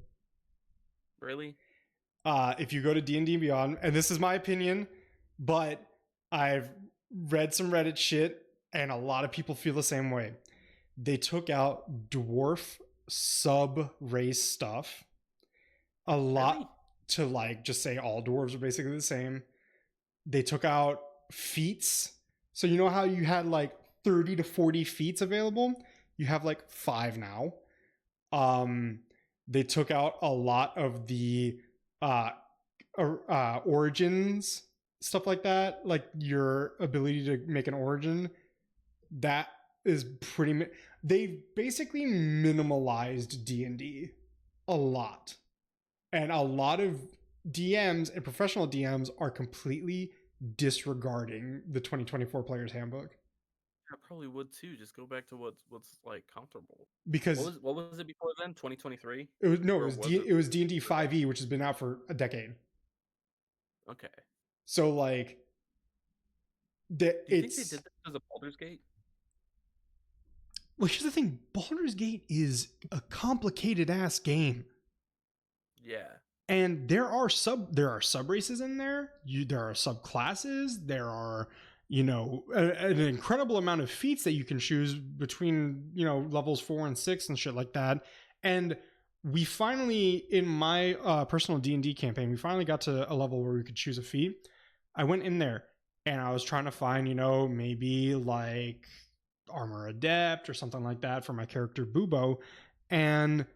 Really?
If you go to D&D Beyond, and this is my opinion, but I've read some Reddit shit, and a lot of people feel the same way. They took out dwarf sub race stuff a lot
Really?
to like just say all dwarves are basically the same. They took out feats. So you know how you had like 30 to 40 feats available? You have like 5 now. Um they took out a lot of the uh origins stuff like that, like your ability to make an origin. That is pretty they've basically minimalized D&D a lot. And a lot of DMs and professional DMs are completely disregarding the 2024 Players Handbook
I probably would too. Just go back to what's like comfortable.
because
What was it before then? 2023?
it was no,
Or was it
it was D&D
before that?
5e, which has been out for a decade.
Okay.
So like that
Do you think they
it's
did this as a Baldur's Gate?
well, here's the thing, Baldur's Gate is a complicated ass game.
Yeah.
And there are sub races in there. There are subclasses. There are an incredible amount of feats that you can choose between levels 4 and 6 and shit like that. And we finally, in my personal D&D campaign, we finally got to a level where we could choose a feat. I went in there and I was trying to find maybe like armor adept or something like that for my character Bilbo, and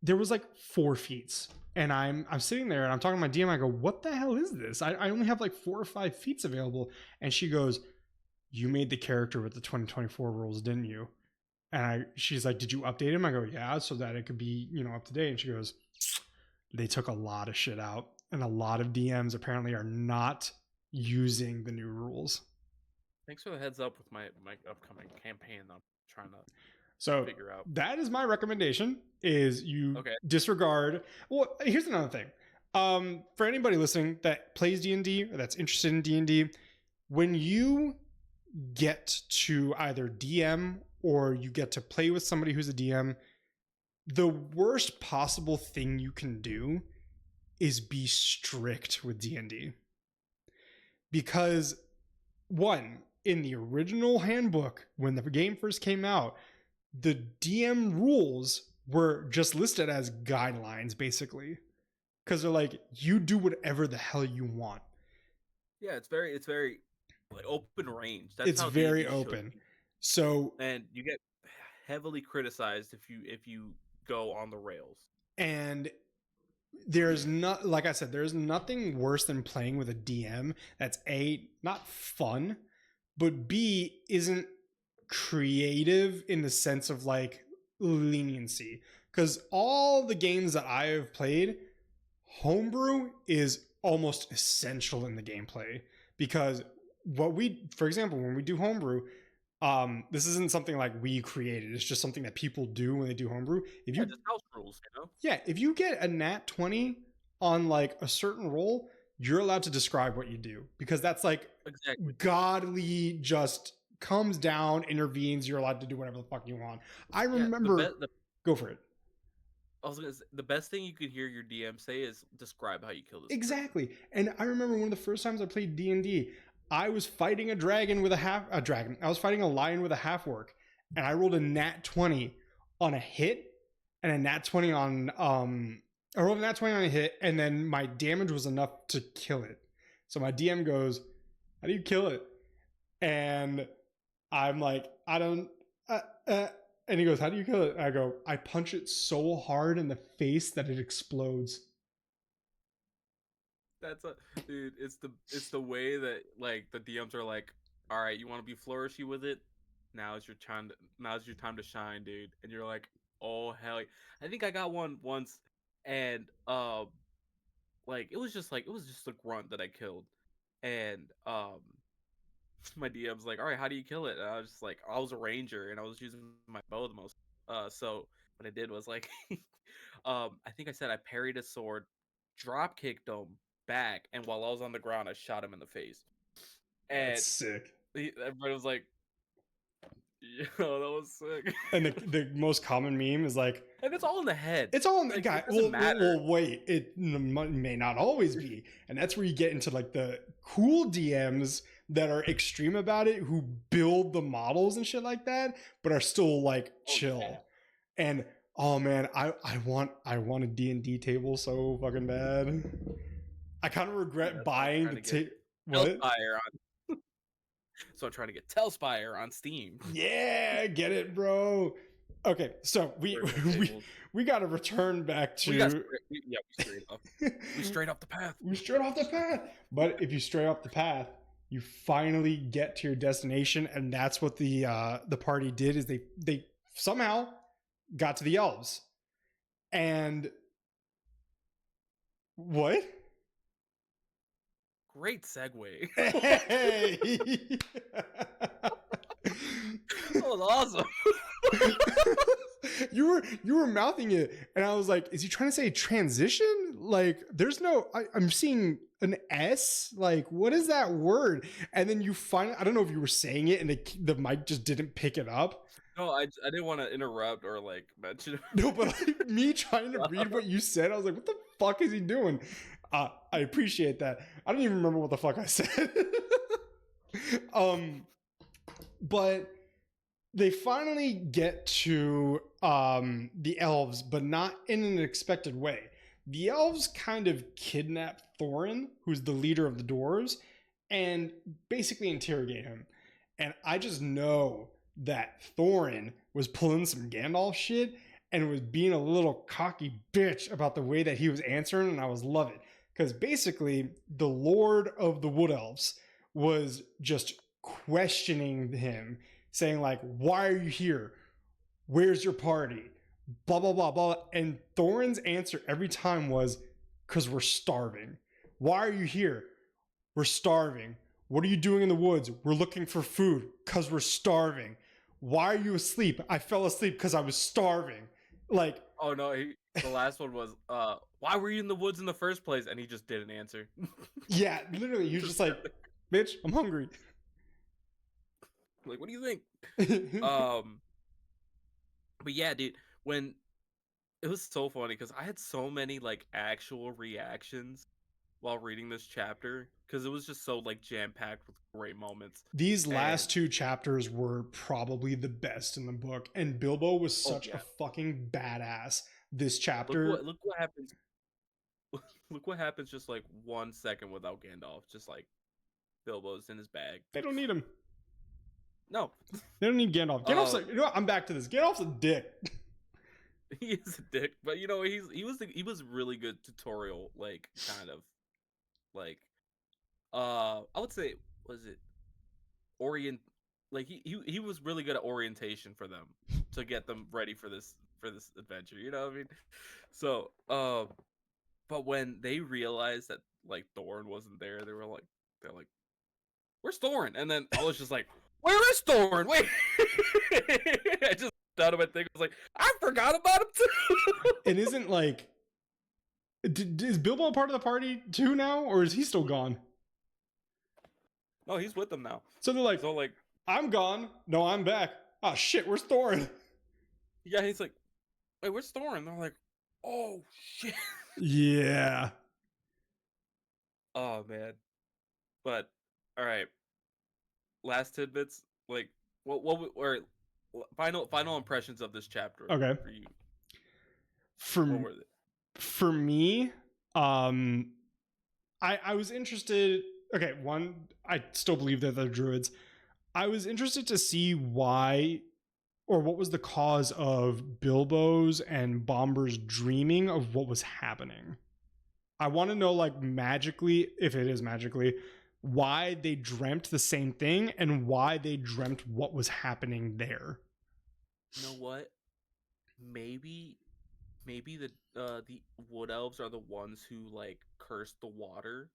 there was like 4 feats. And I'm sitting there and I'm talking to my DM. I go, what the hell is this? I only have like 4 or 5 feats available. And she goes, you made the character with the 2024 rules, didn't you? And she's like, did you update him? I go, yeah, so that it could be, up to date. And she goes, they took a lot of shit out. And a lot of DMs apparently are not using the new rules.
Thanks for the heads up with my upcoming campaign. I'm trying to
So
figure out.
that is my recommendation: is you
Okay.
disregard. Well, here's another thing. For anybody listening that plays D&D or that's interested in D&D, when you get to either DM or you get to play with somebody who's a DM, the worst possible thing you can do is be strict with D&D. Because one, in the original handbook, when the game first came out, the DM rules were just listed as guidelines, basically, because they're like, you do whatever the hell you want.
Yeah, it's very like open range. That's
It's
how
very
D&D should
open.
be.
So,
And you get heavily criticized if you go on the rails.
and there's not, like I said, there's nothing worse than playing with a DM that's A, not fun, but B, isn't creative in the sense of like leniency. Because all the games that I have played, homebrew is almost essential in the gameplay. Because for example, when we do homebrew, this isn't something like we created. It's just something that people do when they do homebrew. If you
just house rules,
yeah, if you get a nat 20 on like a certain roll, you're allowed to describe what you do, because that's like
Exactly.
godly, just comes down, intervenes. You're allowed to do whatever the fuck you want. I remember. Go for it.
I was gonna say, the best thing you could hear your DM say is describe how you kill this.
Exactly. And I remember one of the first times I played D&D, I was fighting a dragon with a dragon. I was fighting a lion with a half orc, and I rolled a nat 20 on a hit and a nat 20 on I rolled a nat 20 on a hit, and then my damage was enough to kill it. So my DM goes, how do you kill it? And I'm like, I don't and he goes, how do you kill it? And I go, I punch it so hard in the face that it explodes.
That's dude. It's the way that like the DMs are like, all right, you want to be flourishy with it. Now's your time. Now's your time to shine, dude. And you're like, oh hell, I think I got one once, and like it was just a grunt that I killed, and my DM's like, all right, how do you kill it? And I was just like, I was a ranger and I was using my bow the most. So what I did was like, I think I said I parried a sword, drop kicked him back, and while I was on the ground, I shot him in the face. And
That's sick.
everybody was like, Yo, that was sick.
And the most common meme is like,
and it's all in the head.
it's all in the
Like,
guy.
it doesn't matter.
Well, wait, it may not always be, and that's where you get into like the cool DMs that are extreme about it, who build the models and shit like that, but are still like chill.
Yeah.
And oh man, I want a D&D table so fucking bad. I kind of regret buying the table. What?
So I'm trying to get Telspire on Steam.
Yeah, get it, bro. Okay, so we got to return back to.
We straight off the path.
We straight off the path. But if you stray off the path, you finally get to your destination, and that's what the party did. Is they somehow got to the elves, and what?
Great segue.
Hey.
That was awesome.
you were mouthing it, and I was like, is he trying to say transition? Like, there's no, I'm seeing an S. Like, what is that word? And then you finally, I don't know if you were saying it and the mic just didn't pick it up.
No, I didn't want to interrupt or like mention it.
No, but like, me trying to read what you said, I was like, what the fuck is he doing? I appreciate that. I don't even remember what the fuck I said. But they finally get to the elves, but not in an expected way. The elves kind of kidnap Thorin, who's the leader of the dwarves, and basically interrogate him. And I just know that Thorin was pulling some Gandalf shit and was being a little cocky bitch about the way that he was answering, and I was loving it. Because basically, the Lord of the Wood Elves was just questioning him, saying like, why are you here? Where's your party? Blah, blah, blah, blah. And Thorin's answer every time was, because we're starving. Why are you here? We're starving. What are you doing in the woods? We're looking for food, because we're starving. Why are you asleep? I fell asleep because I was starving. Like,
oh no, the last one was, why were you in the woods in the first place? And he just didn't answer.
Yeah, literally, he was just like, bitch, I'm hungry.
Like, what do you think? But yeah, dude, when it was so funny because I had so many like actual reactions while reading this chapter because it was just so like jam-packed with great moments.
These last two chapters were probably the best in the book, and Bilbo was such a fucking badass this chapter.
Look what happens. Look what happens just like 1 second without Gandalf. Just like Bilbo's in his bag.
They don't need him.
No.
They don't need Gandalf. Gandalf's like, you know what? I'm back to this. Gandalf's a dick.
He is a dick, but you know, he was really good tutorial, like kind of like I would say, was it like he was really good at orientation for them to get them ready for this adventure, you know what I mean? So but when they realized that like Thorin wasn't there, they're like, where's Thorin? And then I was just like, where is Thorin? Wait. I just out of my thing, I was like, I forgot about him too.
It isn't like, is Bilbo a part of the party too now, or is he still gone?
No, he's with them now.
So they're like, I'm gone. No, I'm back. Oh shit, where's Thorin?
Yeah, he's like, wait, where's Thorin? They're like, oh shit.
Yeah.
Oh man. But all right. Last tidbits, like what or final impressions of this chapter.
Okay.
For you.
For me, I was interested. Okay, one, I still believe that they're druids. I was interested to see why, or what was the cause of Bilbo's and Bomber's dreaming of what was happening. I want to know, like, magically, if it is magically, why they dreamt the same thing and why they dreamt what was happening there.
You know what? Maybe the wood elves are the ones who like cursed the water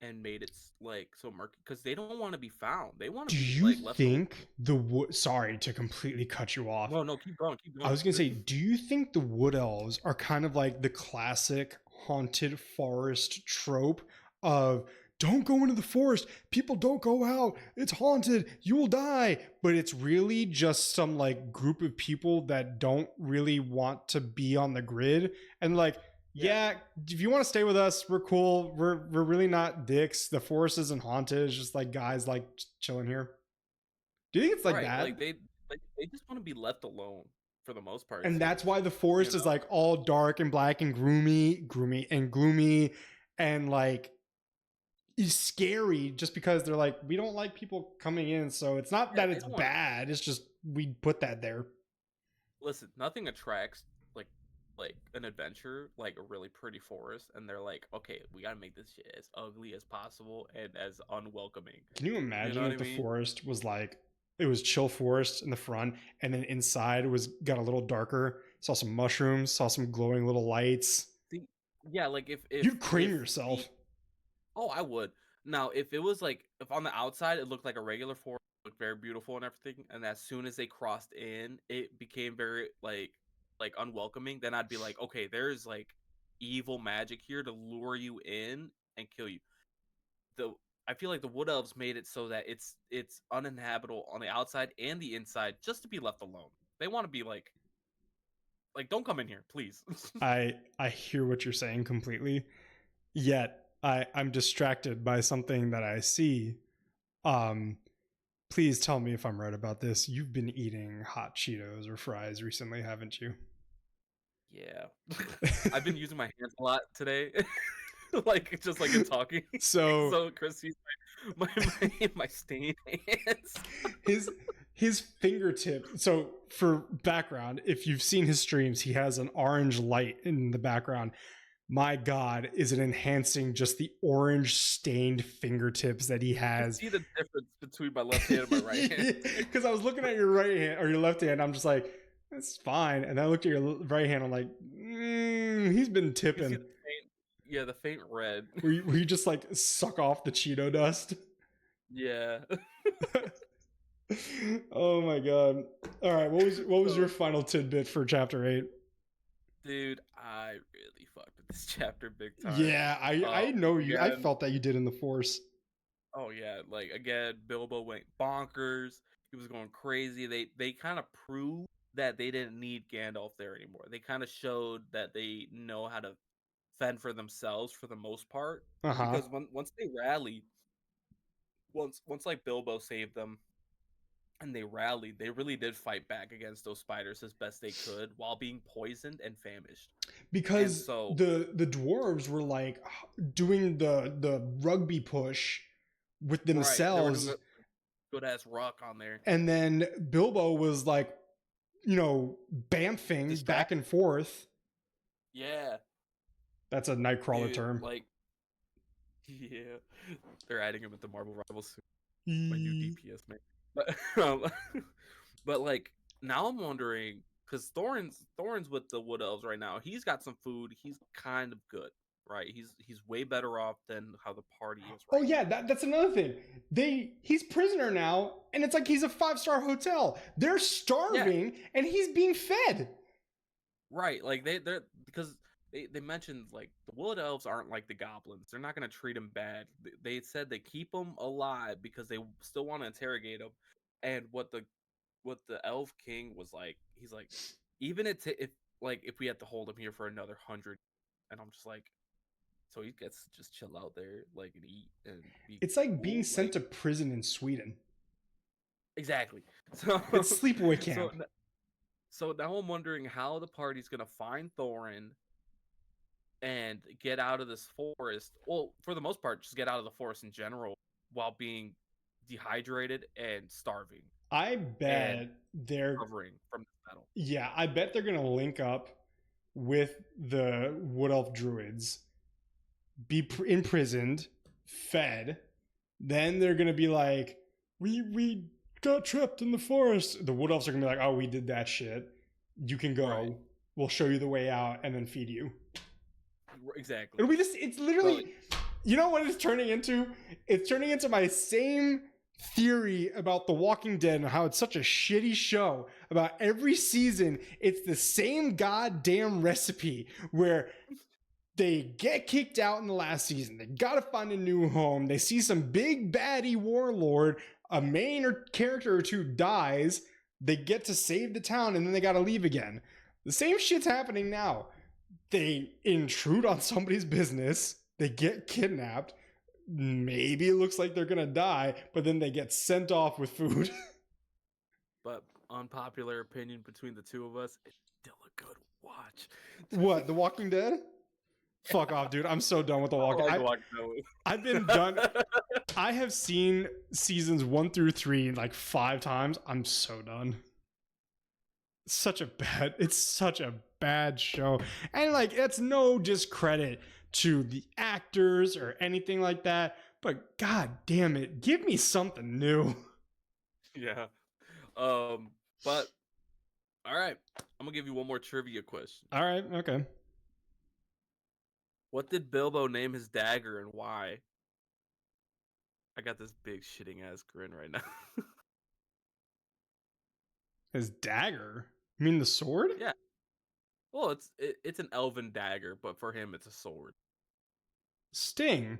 and made it like so murky because they don't want to be found. They want to. Do
you think the wood? Sorry to completely cut you off.
No, keep going.
I was gonna say, do you think the wood elves are kind of like the classic haunted forest trope of don't go into the forest. People don't go out. It's haunted. You will die. But it's really just some like group of people that don't really want to be on the grid. And like, yeah, if you want to stay with us, we're cool. We're really not dicks. The forest isn't haunted. It's just like guys like chilling here. Do you think it's like
Right.
that?
Like they just want to be left alone for the most part. It
And that's
seems.
why the forest
You
is
know?
like all dark and black and gloomy and like is scary just because they're like, we don't like people coming in. So it's not
Yeah,
that
they
it's
don't want to.
bad. It's just we put that there.
Listen, nothing attracts like an adventure like a really pretty forest, and they're like, okay, we gotta make this shit as ugly as possible and as unwelcoming.
Can you
You know
imagine
what
if
I
the
mean?
forest was like it was chill forest in the front and then inside was got a little darker, saw some mushrooms, saw some glowing little lights.
See, yeah, like
You'd cream
if the
yourself.
oh, I would. Now, if it was like if on the outside it looked like a regular forest, looked very beautiful and everything, and as soon as they crossed in, it became very like unwelcoming, then I'd be like, okay, there's like evil magic here to lure you in and kill you. The I feel like the wood elves made it so that it's uninhabitable on the outside and the inside just to be left alone. They want to be like don't come in here, please.
I hear what you're saying completely. Yet I'm distracted by something that I see. Um, please tell me if I'm right about this. You've been eating hot Cheetos or fries recently, haven't you?
Yeah. I've been using my hands a lot today. Like just like in talking.
So
So Chris sees my stained hands.
his his fingertip. So for background, if you've seen his streams, he has an orange light in the background. My God, is it enhancing just the orange stained fingertips that he
You can
has?
see the difference between my left hand and my right hand.
Because I was looking at your right hand or your left hand, I'm just like, it's fine. And I looked at your right hand, I'm like, he's been
You can see
tipping.
the faint, yeah, the faint red.
Where you just like suck off the Cheeto dust?
Yeah.
Oh my God! All right, what was
So,
your final tidbit for chapter 8?
dude, I really fucked with this chapter big time.
Yeah, I know you. I
Again,
felt that you did in the Force.
oh yeah, like again, Bilbo went bonkers. He was going crazy. They kind of proved that they didn't need Gandalf there anymore. They kind of showed that they know how to fend for themselves for the most part.
Uh huh.
Because once they rallied, once like Bilbo saved them and they rallied, they really did fight back against those spiders as best they could while being poisoned and famished. And
Because
so,
the dwarves were like doing the rugby push with
right, they were doing
themselves,
a good ass rock on there.
and then Bilbo was like, bamfing back
Distract.
and forth.
Yeah,
That's a Nightcrawler
dude,
term.
like, yeah, they're adding him at the Marvel Rivals soon. My new
E-
DPS man. But but like now I'm wondering because Thorin's with the Wood Elves right now. He's got some food. He's kind of good, right? He's way better off than how the party is
Oh
right
yeah, that's another thing. He's prisoner now, and it's like he's a 5-star hotel. They're
now. Yeah,
starving, and he's being fed.
right. Like they're because they mentioned like the Wood Elves aren't like the goblins. They're not gonna treat him bad. They said they keep him alive because they still want to interrogate him. And what the Elf King was like, he's like, even if we had to hold him here for another 100, and I'm just like, so he gets to just chill out there, like and eat and be
It's like being
cool,
sent
like
to prison in Sweden.
exactly. So
It's sleepaway
so
camp.
so now I'm wondering how the party's gonna find Thorin and get out of this forest. Well, for the most part, just get out of the forest in general while being dehydrated and starving
I
and
bet they're
recovering from this battle.
yeah, I bet they're gonna link up with the Wood Elf druids, be imprisoned, fed. Then they're gonna be like, we got trapped in the forest. The Wood Elves are gonna be like, oh, we did that shit. You can go.
Right.
We'll show you the way out and then feed you.
Exactly.
It'll be this. It's literally.
But,
You know what it's turning into? It's turning into my same theory about The Walking Dead and how it's such a shitty show. About every season, it's the same goddamn recipe where They get kicked out in the last season. They gotta find a new home. They see some big baddie warlord. A main character or two dies. They get to save the town, and then they gotta leave again. The same shit's happening now. They intrude on somebody's business. They get kidnapped. Maybe it looks like they're gonna die, but then they get sent off with food.
But unpopular opinion between the two of us, it's still a good watch.
What, The Walking Dead? Fuck off, dude. I'm so done with The Walking Dead. I've been done. I have seen seasons 1 through 3 like 5 times. I'm so done. It's such a bad show. And like, it's no discredit to the actors or anything like that. But god damn it, give me something new.
Yeah. But all right, I'm gonna give you one more trivia question.
All right, okay.
What did Bilbo name his dagger and why? I got this big shitting ass grin right now.
His dagger? You mean the sword?
Yeah. Well, it's an elven dagger, but for him it's a sword.
Sting.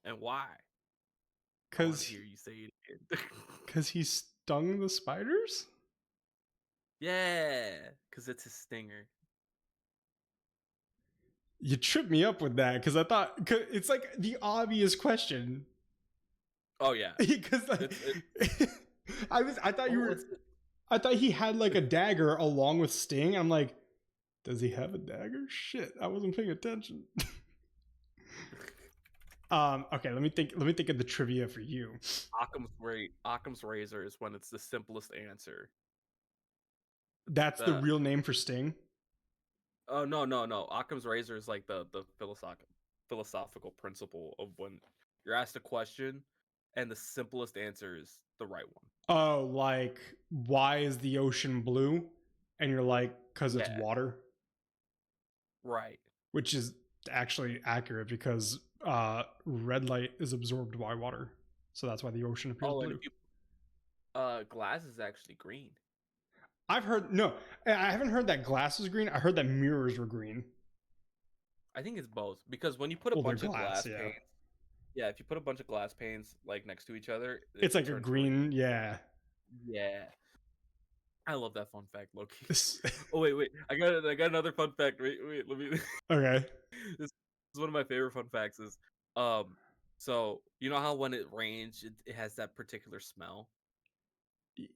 And why?
Because
hear you say it again.
Because he stung the spiders?
Yeah, because it's a stinger.
You tripped me up with that because I thought it's like the obvious question.
Oh yeah,
because like, I thought he had like a dagger along with Sting. I'm like, does he have a dagger? Shit, I wasn't paying attention. Okay, let me think of the trivia for you.
Occam's razor is when it's the simplest answer.
That's the real name for Sting?
Oh no. Occam's razor is like the philosophical principle of when you're asked a question and the simplest answer is the right one.
Oh, like, why is the ocean blue? And you're like, because it's water.
Right.
Which is actually accurate because red light is absorbed by water. So that's why the ocean appears blue.
Glass is actually green.
I haven't heard that glass is green. I heard that mirrors were green.
I think it's both because when you put a bunch of glass panes, if you put a bunch of glass panes like next to each other,
it's like a green,
Yeah. I love that fun fact, Loki. Oh wait, I got another fun fact. Wait, let me.
Okay.
This is one of my favorite fun facts. Is so you know how when it rains, it has that particular smell.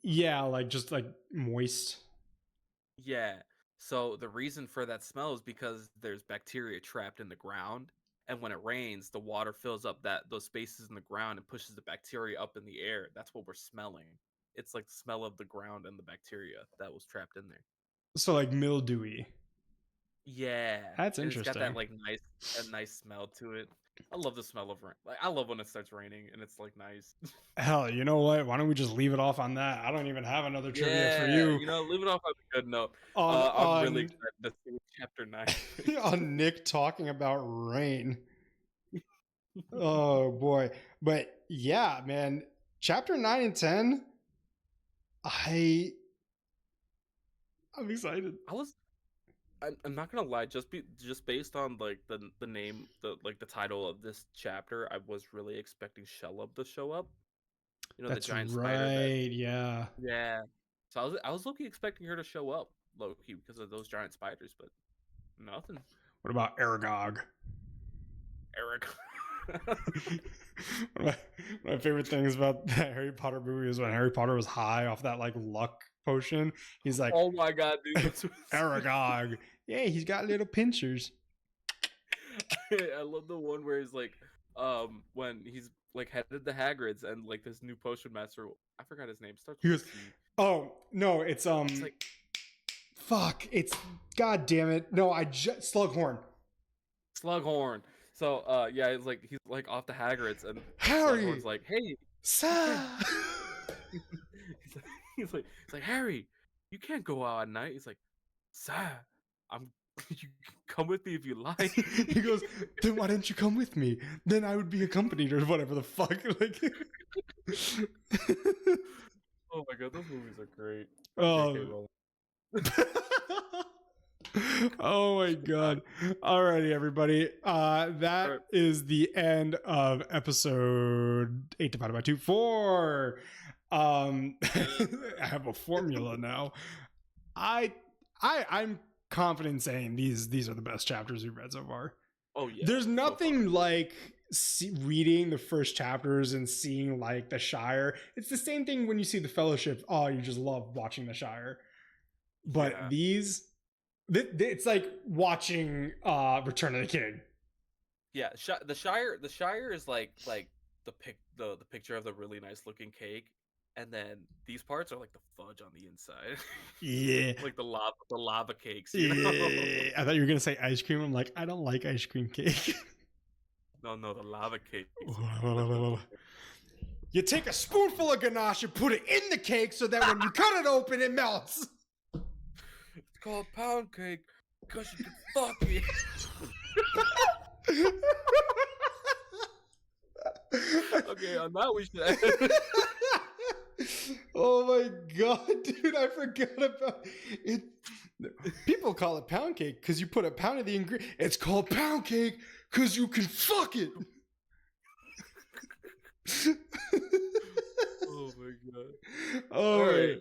Yeah, like just like moist.
Yeah. So the reason for that smell is because there's bacteria trapped in the ground, and when it rains, the water fills up those spaces in the ground and pushes the bacteria up in the air. That's what we're smelling. It's like the smell of the ground and the bacteria that was trapped in there.
So like mildewy.
Yeah,
that's interesting.
It's got that like nice smell to it. I love the smell of rain. Like I love when it starts raining and it's like nice.
Hell, you know what? Why don't we just leave it off on that? I don't even have another trivia for you.
You know, leave it off on a good note. I'm really excited to see chapter 9.
On Nick talking about rain. Oh boy, but yeah, man. Chapter 9 and 10. I'm excited.
I'm not gonna lie, just based on like the name, the title of this chapter, I was really expecting Shelob to show up. You know,
that's
the giant
right,
spider.
Yeah.
So I was low-key expecting her to show up, low-key, because of those giant spiders, but nothing.
What about Aragog? One of my favorite things about the Harry Potter movie is when Harry Potter was high off that like luck potion. He's like,
oh my god, dude,
Aragog. Yeah, he's got little pincers.
I love the one where he's like, when he's like headed to Hagrid's and like this new potion master, I forgot his name. Starts with C.
Oh no, it's
like,
fuck, it's god damn it. No, Slughorn.
So he's like off to Hagrid's and
Harry.
Slughorn's like, hey,
sir.
he's like Harry, you can't go out at night. He's like, sir, you can come with me if you like.
He goes, then why didn't you come with me? Then I would be accompanied or whatever the fuck. Like,
oh my god, those movies are great.
Oh. Oh my god. Alrighty, everybody. That is the end of episode 8 divided by 2, 4. I have a formula now. I'm confident saying these are the best chapters we've read so far.
Oh yeah.
There's nothing like reading the first chapters and seeing like the Shire. It's the same thing when you see the Fellowship. Oh, you just love watching the Shire. But these, it's like watching Return of the King.
Yeah, the Shire is like the picture of the really nice looking cake, and then these parts are like the fudge on the inside.
Yeah,
like the lava cakes.
You know? I thought you were gonna say ice cream. I'm like, I don't like ice cream cake.
No, the lava cakes.
You take a spoonful of ganache and put it in the cake so that when you cut it open, it melts.
It's called pound cake because you can fuck me. Okay, on that we should end.
Oh my god, dude, I forgot about it. People call it pound cake because you put a pound of the ingredient. It's called pound cake because you can fuck it.
Oh my god.
All right.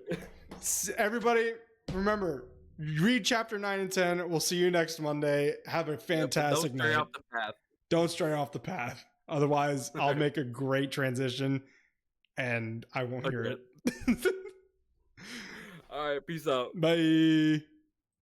Everybody, remember, read chapter 9 and 10. We'll see you next Monday. Have a fantastic night.
Don't stray off the path.
Don't stray off the path. Otherwise, I'll make a great transition and I won't hear it.
All right, peace out.
Bye.